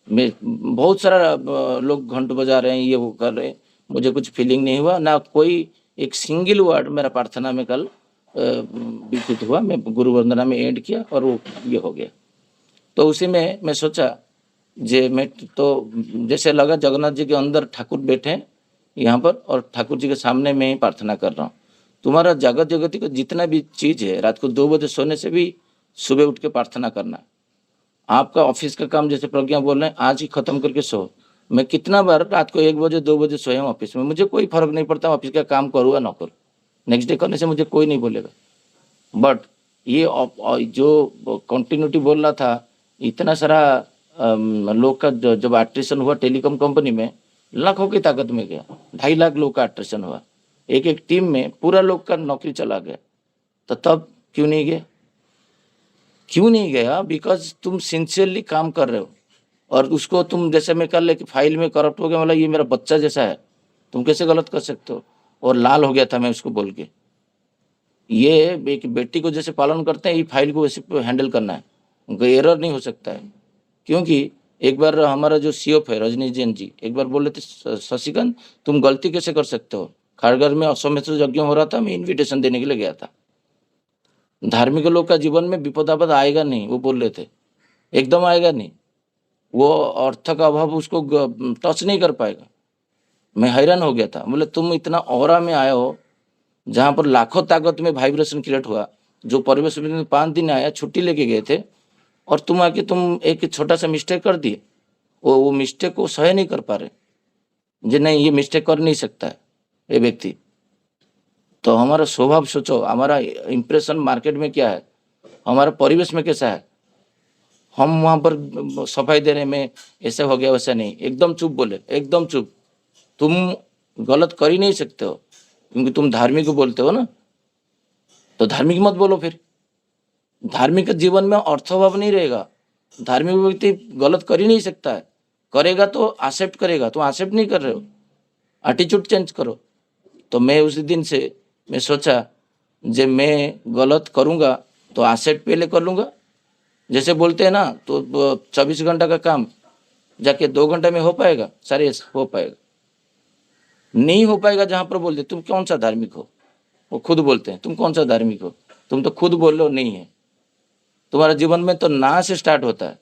मैं बहुत सारा लोग घंट बजा रहे हैं, ये वो कर रहे हैं, मुझे कुछ फीलिंग नहीं हुआ, ना कोई एक सिंगल वर्ड मेरा प्रार्थना में कल विकसित हुआ। मैं गुरु वंदना में एंड किया और वो ये हो गया। तो उसी में मैं सोचा जे मैं तो जैसे लगा जगन्नाथ जी के अंदर ठाकुर बैठे हैं यहाँ पर, और ठाकुर जी के सामने मैं ही प्रार्थना कर रहा हूँ। तुम्हारा जगत जगती का जितना भी चीज़ है, रात को 2 बजे सोने से भी सुबह उठ के प्रार्थना करना। आपका ऑफिस का काम जैसे प्रज्ञा बोल रहे हैं आज ही खत्म करके सो। मैं कितना बार रात को 1 बजे 2 बजे सोया हूँ ऑफिस में, मुझे कोई फर्क नहीं पड़ता ऑफिस का काम करूँ या ना करूँ, नेक्स्ट डे करने से मुझे कोई नहीं बोलेगा। बट ये जो कंटिन्यूटी बोल रहा था, इतना सारा लोग का जब अट्रिशन हुआ टेलीकॉम कंपनी में, लाखों की ताकत में गया, 2.5 लाख लोग का अट्रिशन हुआ, एक एक टीम में पूरा लोग का नौकरी चला गया। तो तब क्यों नहीं गया? क्यों नहीं गया? बिकॉज तुम सिंसियरली काम कर रहे हो, और उसको तुम जैसे मैं कर ले कि फाइल में करप्ट हो गया, मतलब ये मेरा बच्चा जैसा है, तुम कैसे गलत कर सकते हो? और लाल हो गया था मैं उसको बोल के। ये एक बेटी को जैसे पालन करते हैं, ये फाइल को वैसे हैंडल करना है, एरर नहीं हो सकता है। क्योंकि एक बार हमारा जो सीओफ है रजनीश जैन जी एक बार बोले थे, शशिकांत तुम गलती कैसे कर सकते हो? खारघर में अश्वमेध यज्ञ हो रहा था, मैं इन्विटेशन देने के लिए गया था। धार्मिक लोग का जीवन में विपद आपद आएगा नहीं, वो बोल रहे थे, एकदम आएगा नहीं। वो अर्थ का अभाव उसको टच नहीं कर पाएगा। मैं हैरान हो गया था, बोले तुम इतना औरा में आए हो जहां पर लाखों ताकत में वाइब्रेशन क्रिएट हुआ, जो परिवेश में 5 दिन आया, छुट्टी लेके गए थे, और तुम आके तुम एक छोटा सा मिस्टेक कर दिए। वो मिस्टेक को सह नहीं कर पा रहे, जी नहीं ये मिस्टेक कर नहीं सकता है ये व्यक्ति। तो हमारा स्वभाव सोचो, हमारा इंप्रेशन मार्केट में क्या है, हमारा परिवेश में कैसा है। हम वहां पर सफाई दे रहे, में ऐसा हो गया वैसा नहीं, एकदम चुप बोले, एकदम चुप। तुम गलत कर ही नहीं सकते हो, क्योंकि तुम धार्मिक बोलते हो ना, तो धार्मिक मत बोलो फिर। धार्मिक जीवन में अर्थभाव नहीं रहेगा। धार्मिक व्यक्ति गलत कर ही नहीं सकता है, करेगा तो एक्सेप्ट करेगा, तुम एक्सेप्ट नहीं कर रहे हो, एटीट्यूड चेंज करो। तो मैं उसी दिन से मैं सोचा, जब मैं गलत करूँगा तो एक्सेप्ट पहले कर लूँगा। जैसे बोलते हैं ना, तो 24 घंटा का काम जाके 2 घंटे में हो पाएगा, सारे हो पाएगा, नहीं हो पाएगा। जहाँ पर बोलते तुम कौन सा धार्मिक हो, वो खुद बोलते हैं तुम कौन सा धार्मिक हो, तुम तो खुद बोल लो नहीं है। तुम्हारा जीवन में तो ना से स्टार्ट होता है,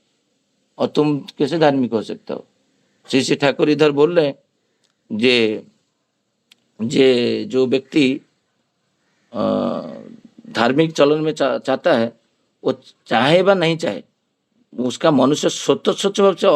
और तुम कैसे धार्मिक हो सकते हो? श्री ठाकुर इधर बोल रहे हैं जे जो व्यक्ति धार्मिक चलन में चाहता है, वो चाहे व नहीं चाहे, उसका मनुष्य स्वच्छ भाव से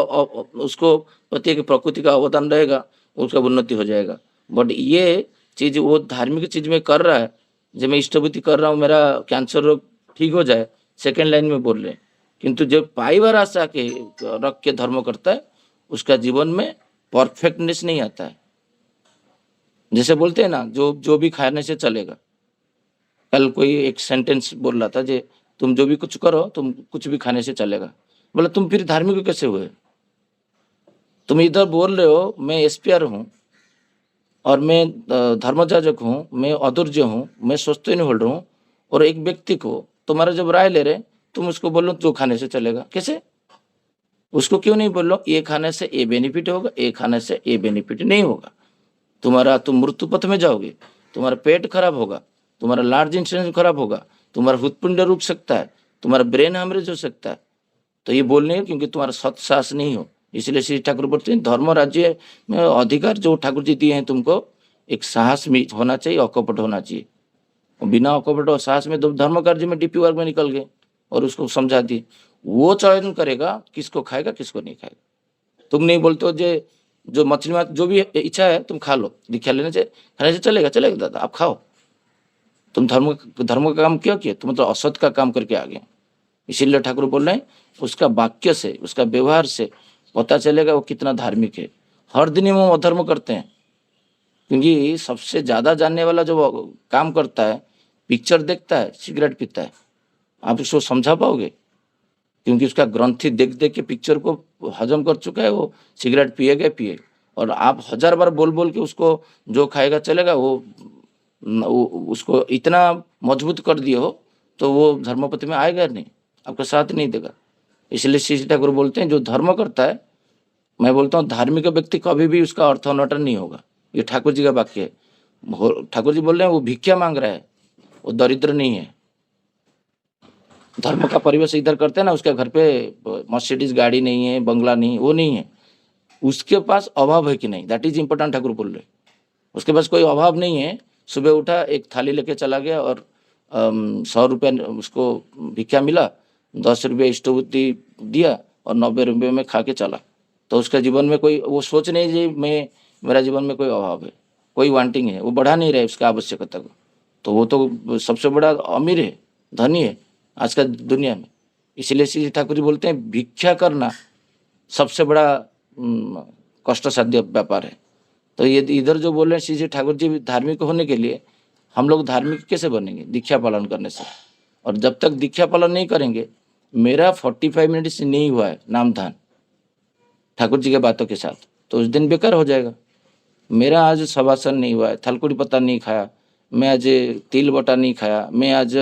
उसको प्रति प्रकृति का अवदान रहेगा, उसका उन्नति हो जाएगा। बट ये चीज वो धार्मिक चीज में कर रहा है, जब मैं इष्टभूति कर रहा हूँ मेरा कैंसर रोग ठीक हो जाए, सेकेंड लाइन में बोल रहे हैं। किंतु जब पाइवार आशा के रख के धर्म करता है, उसका जीवन में परफेक्टनेस नहीं आता है। जैसे बोलते हैं ना, जो भी खाने से चलेगा। कल कोई एक सेंटेंस बोल रहा था, जे तुम जो भी कुछ करो, तुम कुछ भी खाने से चलेगा। बोला तुम फिर धार्मिक कैसे हुए? तुम इधर बोल रहे हो मैं एसपीआर हूँ, और मैं धर्मजाजक हूँ, मैं अदुर्य हूँ, मैं स्वस्तिन होल्डर हूँ, और एक व्यक्ति को तुम्हारा जब राय ले रहे, तुम उसको बोलो जो खाने से चलेगा। कैसे? उसको क्यों नहीं बोलो ये खाने से ये बेनिफिट होगा, ये खाने से ये बेनिफिट नहीं होगा। तुम मृत्यु पथ में जाओगे, तुम्हारा पेट खराब होगा, तुम्हारा लार्ज इंटेस्टाइन खराब होगा, तुम्हारा हृदपिंड रुक सकता है, तुम्हारा ब्रेन हेमरेज हो सकता है। तो ये बोलने है क्योंकि तुम्हारा सत्साहस नहीं हो। इसलिए श्री ठाकुर बोलते हैं धर्म राज्य में अधिकार जो ठाकुर जी दिए हैं तुमको, एक साहस में होना चाहिए, अकपट होना चाहिए। बिना अकपट और साहस में धर्म कार्य में डीपी वर्ग में निकल गए, और उसको समझा दिए। वो चयन करेगा किसको खाएगा किसको नहीं खाएगा। तुम नहीं बोलते हो जो मछली मार जो भी इच्छा है तुम खा लो, दीक्षा लेने से खाने से चलेगा दादा आप खाओ। तुम धर्म का काम क्यों किया? तुम तो असत का काम करके आ गए। इसीलिए ठाकुर बोल रहे हैं उसका वाक्य से, उसका व्यवहार से पता चलेगा वो कितना धार्मिक है। हर दिन ही वो अधर्म करते हैं, क्योंकि सबसे ज्यादा जानने वाला जो काम करता है, पिक्चर देखता है, सिगरेट पीता है। आप उसको समझा पाओगे? क्योंकि उसका ग्रंथि देख देख के पिक्चर को हजम कर चुका है, वो सिगरेट पिए। और आप 1000 बार बोल बोल के उसको जो खाएगा चलेगा, वो उसको इतना मजबूत कर दिए हो तो वो धर्मपति में आएगा नहीं, आपका साथ नहीं देगा। इसलिए श्री ठाकुर बोलते हैं जो धर्म करता है, मैं बोलता हूँ धार्मिक व्यक्ति कभी भी उसका अर्थ अनटन नहीं होगा। ये ठाकुर जी का वाक्य है। ठाकुर जी बोल रहे हैं वो भिक्षा मांग रहा है, वो दरिद्र नहीं है। धर्म का परिवेश इधर करते हैं ना, उसके घर पे मर्सिडीज गाड़ी नहीं है, बंगला नहीं, वो नहीं है। उसके पास अभाव है कि नहीं, दैट इज इंपॉर्टेंट। ठाकुर बोल रहे उसके पास कोई अभाव नहीं है। सुबह उठा, एक थाली लेके चला गया, और 100 रुपया उसको भिक्षा मिला, 10 रुपये इष्टभूति दिया, और 90 रुपये में खा के चला। तो उसका जीवन में कोई वो सोच नहीं जी मेरा जीवन में कोई अभाव है, कोई वांटिंग है, वो बढ़ा नहीं रहे उसका आवश्यकता को। तो वो तो सबसे बड़ा अमीर है, धनी है आज का दुनिया में। इसलिए श्री ठाकुर जी बोलते हैं भिक्षा करना सबसे बड़ा कष्ट साध्य व्यापार है। तो ये इधर जो बोल रहे हैं श्री श्री ठाकुर जी धार्मिक होने के लिए, हम लोग धार्मिक कैसे बनेंगे? दीक्षा पालन करने से। और जब तक दीक्षा पालन नहीं करेंगे, मेरा 45 मिनट से नहीं हुआ है नाम ध्यान ठाकुर जी के बातों के साथ, तो उस दिन बेकार हो जाएगा। मेरा आज शवासन नहीं हुआ है, थलकुड़ी पत्ता नहीं खाया, मैं आज तिल बटा नहीं खाया, मैं आज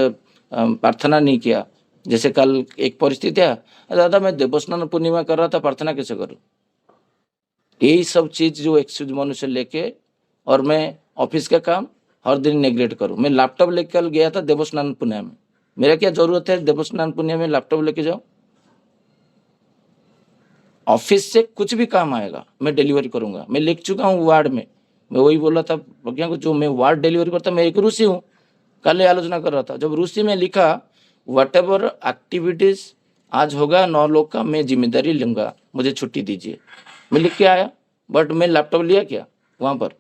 प्रार्थना नहीं किया। जैसे कल एक परिस्थिति है, दादा मैं देवस्नान पूर्णिमा कर रहा था, प्रार्थना कैसे करूं? यही सब चीज जो एक्सक्यूज मनुष्य लेके, और मैं ऑफिस का काम हर दिन नेग्लेक्ट करूं। मैं लैपटॉप लेकर गया था देवस्नान पूर्णिमा में, मेरा क्या जरूरत है देवस्नान पूर्णिमा में लैपटॉप लेके जाऊं? ऑफिस से कुछ भी काम आएगा मैं डिलीवरी करूंगा। मैं लिख चुका हूँ वार्ड में, मैं वही बोला था प्रज्ञा को, जो मैं वार्ड डिलीवरी करता, मैं एक रूसी हूँ। कल आलोचना कर रहा था, जब रूसी में लिखा वट एवर एक्टिविटीज आज होगा 9 लोग का मैं जिम्मेदारी लूंगा, मुझे छुट्टी दीजिए। मैं लिख के आया, बट मैं लैपटॉप लिया क्या वहाँ पर?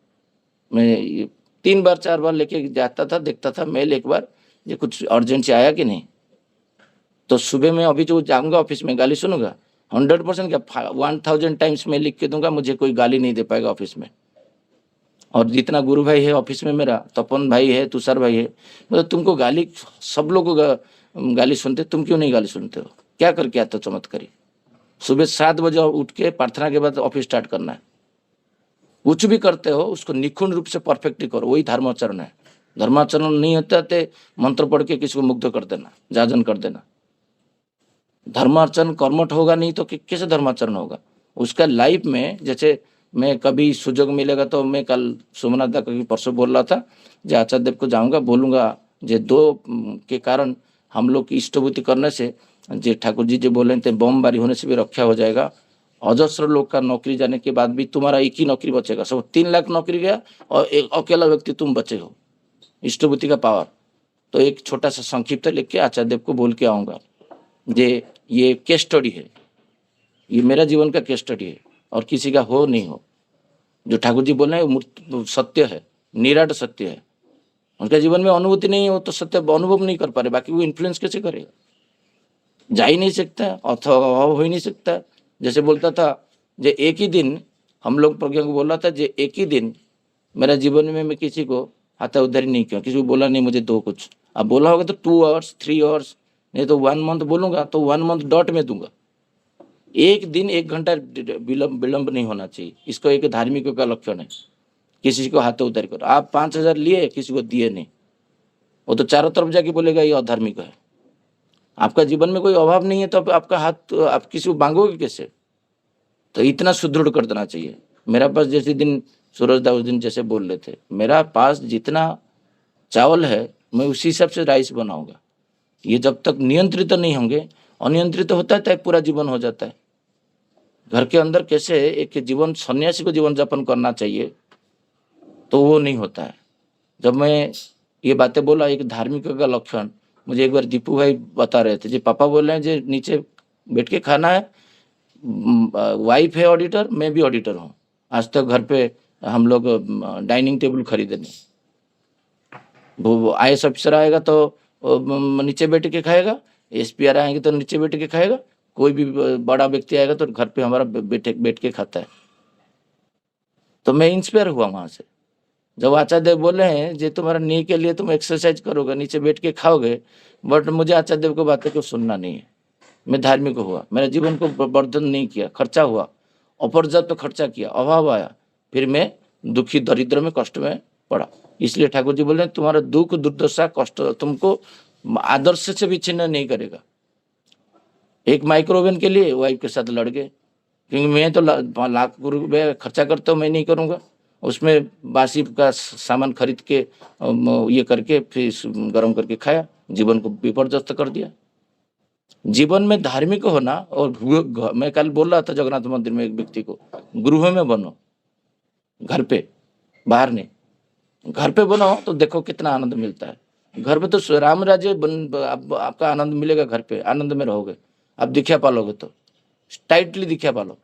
मैं 3 बार 4 बार लेके जाता था, देखता था मेल एक बार, ये कुछ अर्जेंट से आया कि नहीं। तो सुबह में अभी जो जाऊंगा ऑफिस में गाली सुनूंगा 100%, क्या 1000 टाइम्स मैं लिख के दूंगा, मुझे कोई गाली नहीं दे पाएगा ऑफिस में। और जितना गुरु भाई है ऑफिस में मेरा, तपन भाई है, तुषार भाई है, मतलब तुमको गाली, सब लोग गाली सुनते, तुम क्यों नहीं गाली सुनते हो? क्या करके आता चमत्कारी? सुबह 7 बजे उठ के प्रार्थना के बाद ऑफिस स्टार्ट करना है। कुछ भी करते हो उसको निखुण रूप से परफेक्टली करो, वही धर्माचरण है। धर्माचरण नहीं होता तो मंत्र पढ़ के किसी को मुग्ध कर देना, जाजन कर देना। धर्माचरण कर्मठ होगा नहीं तो कैसे धर्माचरण होगा? उसका लाइफ में, जैसे मैं कभी सुजोग मिलेगा तो मैं कल सोमनाथ दा कभी परसों बोल रहा था, जो आचार्य देव को जाऊंगा बोलूंगा, जो 2 के कारण हम लोग की इष्टभूति करने से, जो ठाकुर जी जो बोले थे बमबारी होने से भी रक्षा हो जाएगा। अजस्र लोग का नौकरी जाने के बाद भी तुम्हारा एक ही नौकरी बचेगा, सब 3 लाख नौकरी गया और एक अकेला व्यक्ति तुम बचे हो। इष्टभूति का पावर। तो एक छोटा सा संक्षिप्त लिख के आचार्य देव को बोल के आऊंगा, ये केस स्टडी है, ये मेरा जीवन का केस स्टडी है, और किसी का हो नहीं हो। जो ठाकुर जी बोल रहे हैं वो सत्य है, निराट सत्य है। उनका जीवन में अनुभूति नहीं है, वो तो सत्य अनुभव नहीं कर पा रहे, बाकी वो इन्फ्लुएंस कैसे करेगा? जा ही नहीं सकता, अथवा अभाव हो ही नहीं सकता। जैसे बोलता था, जो एक ही दिन हम लोग प्रज्ञा को बोला था, जो एक ही दिन मेरा जीवन में मैं किसी को हाथा उधारी नहीं किया, किसी को बोला नहीं मुझे दो कुछ। अब बोला होगा तो 2 आवर्स 3 आवर्स, नहीं तो 1 मंथ बोलूंगा तो 1 मंथ डॉट में दूंगा। एक दिन 1 घंटा विलंब नहीं होना चाहिए। इसको एक धार्मिक का लक्षण है। किसी को हाथ उधारी करो, आप 5000 लिए किसी को दिए नहीं, वो तो चारों तरफ जाके बोलेगा ये अधार्मिक है। आपका जीवन में कोई अभाव नहीं है तो आपका हाथ आप किसी को मांगोगे कैसे? तो इतना सुदृढ़ कर देना चाहिए। मेरा पास जैसे दिन सूरज दा उस दिन जैसे बोल रहे थे, मेरा पास जितना चावल है मैं उसी हिसाब से राइस बनाऊंगा। ये जब तक नियंत्रित नहीं होंगे, अनियंत्रित होता है तो एक पूरा जीवन हो जाता है। घर के अंदर कैसे एक जीवन सन्यासी को जीवन यापन करना चाहिए, तो वो नहीं होता है। जब मैं ये बातें बोला, एक धार्मिक का लक्षण मुझे एक बार दीपू भाई बता रहे थे, जी पापा बोल रहे हैं जी नीचे बैठ के खाना है, वाइफ है ऑडिटर, मैं भी ऑडिटर हूँ। आज तक घर पे हम लोग डाइनिंग टेबल खरीदे नहीं। वो IAS ऑफिसर आएगा तो नीचे बैठ के खाएगा, SPR आएंगे तो नीचे बैठ के खाएगा, कोई भी बड़ा व्यक्ति आएगा तो घर पे हमारा बैठ के खाता है। तो मैं इंस्पायर हुआ वहां से। जब आचार्य देव बोले हैं जे तुम्हारा नी के लिए तुम एक्सरसाइज करोगे, नीचे बैठ के खाओगे, बट मुझे आचार्य देव को बातें को सुनना नहीं है। मैं धार्मिक हुआ, मेरे जीवन को वर्धन नहीं किया, खर्चा हुआ, अपर्याप्त खर्चा किया, अभाव आया, फिर मैं दुखी दरिद्र में कष्ट में पड़ा। इसलिए ठाकुर जी बोल रहे हैं तुम्हारा दुख दुर्दशा कष्ट तुमको आदर्श से विच्छिन्न नहीं करेगा। एक माइक्रोवेव के लिए वाइफ के साथ लड़ गए, क्योंकि मैं तो लाख रुपये खर्चा करता हूँ, मैं नहीं करूँगा। उसमें बासी का सामान खरीद के ये करके फिर गर्म करके खाया, जीवन को विपर्यस्त कर दिया। जीवन में धार्मिक होना, और मैं कल बोल रहा था जगन्नाथ मंदिर में एक व्यक्ति को, गृह में बनो, घर पे बाहर नहीं। घर पे बनाओ तो देखो कितना आनंद मिलता है। घर पे तो राम राज्य आपका आनंद मिलेगा, घर पे आनंद में रहोगे। आप दीक्षा पालोगे तो टाइटली दीक्षा पालो,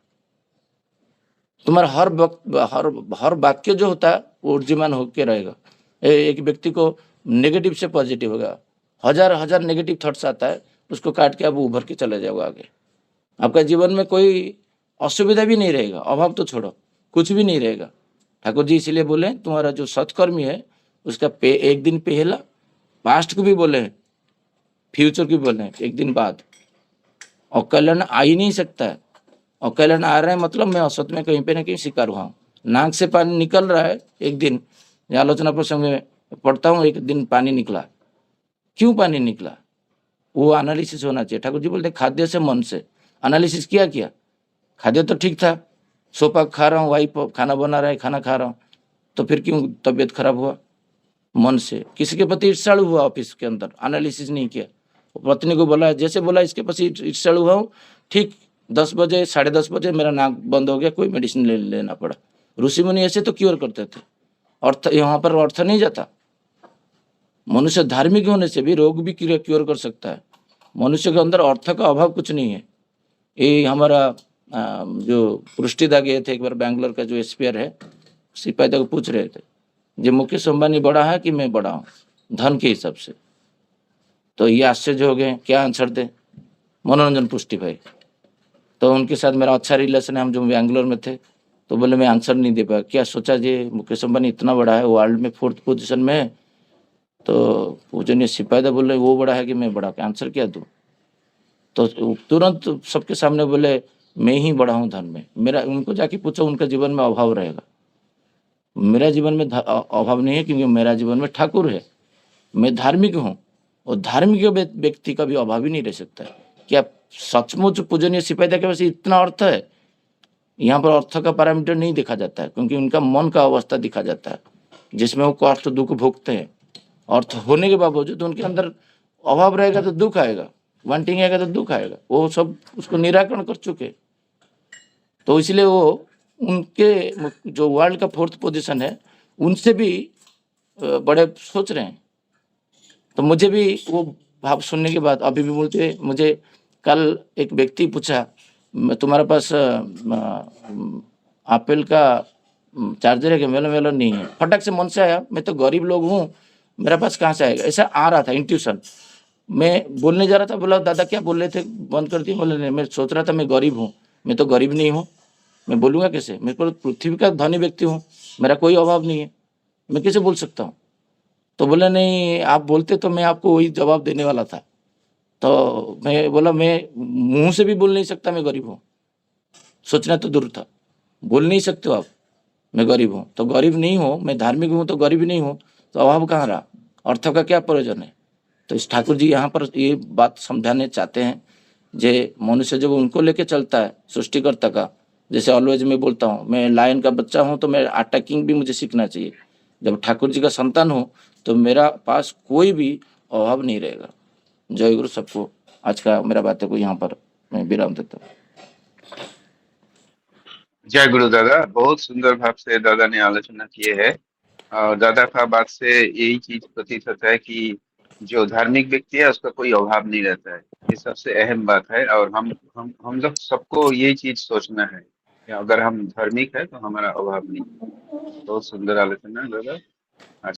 तुम्हारा हर वाक्य जो होता है वो ऊर्जिमान होकर रहेगा। एक व्यक्ति को नेगेटिव से पॉजिटिव होगा, हजार नेगेटिव थॉट्स आता है, उसको काट के आप उभर के चले जाओगे आगे। आपका जीवन में कोई असुविधा भी नहीं रहेगा, अभाव तो छोड़ो, कुछ भी नहीं रहेगा। ठाकुर जी इसीलिए बोले तुम्हारा जो सत्कर्मी है उसका एक दिन पहला, पास्ट को भी बोले हैं, फ्यूचर को भी बोले हैं, एक दिन बाद। और कल्याण आ ही नहीं सकता है। और कल्याण आ रहा है मतलब मैं असत में कहीं पे ना कहीं शिकार हुआ हूँ। नाक से पानी निकल रहा है, एक दिन आलोचना प्रसंग में पढ़ता हूँ, एक दिन पानी निकला। क्यों पानी निकला? वो एनालिसिस होना चाहिए। ठाकुर जी बोलते खाद्य से मन से एनालिसिस किया। खाद्य तो ठीक था, सोपा खा रहा हूँ, वाइफ खाना बना रहा है, खाना खा रहा हूँ, तो फिर क्यों तबीयत खराब हुआ? मन से। किसी के प्रति ईर्ष्यालु हुआ, ऑफिस के अंदर एनालिसिस नहीं किया। पत्नी को बोला, जैसे बोला इसके प्रति ईर्ष्यालु हुआ हूँ, ठीक 10 बजे 10:30 बजे मेरा नाक बंद हो गया, कोई मेडिसिन लेना पड़ा। ऋषि मुनि ऐसे तो क्योर करते थे। अर्थ यहाँ पर अर्थ नहीं जाता। मनुष्य धार्मिक होने से भी रोग भी क्योर कर सकता है। मनुष्य के अंदर अर्थ का अभाव कुछ नहीं है। ये हमारा जो पृष्ठिदा गए थे एक बार, बैंगलोर का जो एसपीआर है, सिपाही को पूछ रहे थे, जो मुकेश अंबानी बड़ा है कि मैं बड़ा हूँ धन के हिसाब से? तो ये आश्चर्य हो गए, क्या आंसर दे? मनोरंजन पुष्टि भाई। तो उनके साथ मेरा अच्छा रिलेशन है, हम जो बैंगलोर में थे, तो बोले मैं आंसर नहीं दे पाया। क्या सोचा जी, मुकेश अंबानी इतना बड़ा है, वर्ल्ड में 4th पोजीशन में है, तो पूजनीय सिपाही बोले वो बड़ा है कि मैं बड़ा, आंसर क्या दूं? तो तुरंत सबके सामने बोले मैं ही बड़ा हूँ धन में। मेरा, उनको जाके पूछो उनका जीवन में अभाव रहेगा। मेरा जीवन में अभाव नहीं है, क्योंकि मेरा जीवन में ठाकुर है, मैं धार्मिक हूँ। और धार्मिक व्यक्ति का भी अभाव ही नहीं रह सकता है। क्या सचमुच पूजनीय सिपाही के पास इतना अर्थ है? यहाँ पर अर्थ का पैरामीटर नहीं देखा जाता है, क्योंकि उनका मन का अवस्था दिखा जाता है, जिसमें वो कष्ट दुख भोगते हैं। अर्थ होने के बावजूद उनके अंदर अभाव रहेगा तो दुख आएगा, वांटिंग आएगा तो दुख आएगा। वो सब उसको निराकरण कर चुके। तो इसलिए वो उनके जो वर्ल्ड का 4th पोजीशन है, उनसे भी बड़े सोच रहे हैं। तो मुझे भी वो भाव सुनने के बाद अभी भी बोलते, मुझे कल एक व्यक्ति पूछा, तुम्हारे पास एप्पल का चार्जर है क्या? मेलो नहीं है। फटक से मन से आया, मैं तो गरीब लोग हूँ, मेरे पास कहाँ से आएगा? ऐसा आ रहा था इंट्यूशन। मैं बोलने जा रहा था, बोला दादा क्या बोल रहे थे, बंद कर दिए? बोले नहीं, मैं सोच रहा था मैं गरीब हूँ। मैं तो गरीब नहीं हूँ, मैं बोलूँगा कैसे? मैं तो पृथ्वी का धनी व्यक्ति हूँ, मेरा कोई अभाव नहीं है, मैं कैसे बोल सकता हूँ? तो बोला नहीं, आप बोलते तो मैं आपको वही जवाब देने वाला था। तो मैं बोला मैं मुंह से भी बोल नहीं सकता मैं गरीब हूँ, सोचना तो दूर था। बोल नहीं सकते हो आप मैं गरीब हूँ, तो गरीब नहीं हूँ, मैं धार्मिक हूँ तो गरीब नहीं हूँ, तो अभाव कहाँ रहा? अर्थ का क्या प्रयोजन है? तो इस ठाकुर जी यहाँ पर ये बात समझाने चाहते हैं, जे मनुष्य जब उनको लेके चलता है सृष्टिकर्ता का, जैसे ऑलवेज मैं बोलता हूँ, मैं लायन का बच्चा हूँ तो मैं अटैकिंग भी मुझे सीखना चाहिए। जब ठाकुर जी का संतान हूँ तो मेरा पास कोई भी अभाव नहीं रहेगा। जय गुरु सबको। आज का मेरा बातें को यहाँ पर मैं विराम देता हूँ। जय गुरु दादा, बहुत सुंदर भाव से दादा ने आलोचना किए है। और दादा का बात से यही चीज प्रतीत होता है कि जो धार्मिक व्यक्ति है उसका कोई अभाव नहीं रहता है। ये सबसे अहम बात है। और हम लोग सबको यही चीज सोचना है कि अगर हम धार्मिक है तो हमारा अभाव नहीं है। बहुत सुंदर आलोचना दादा। आज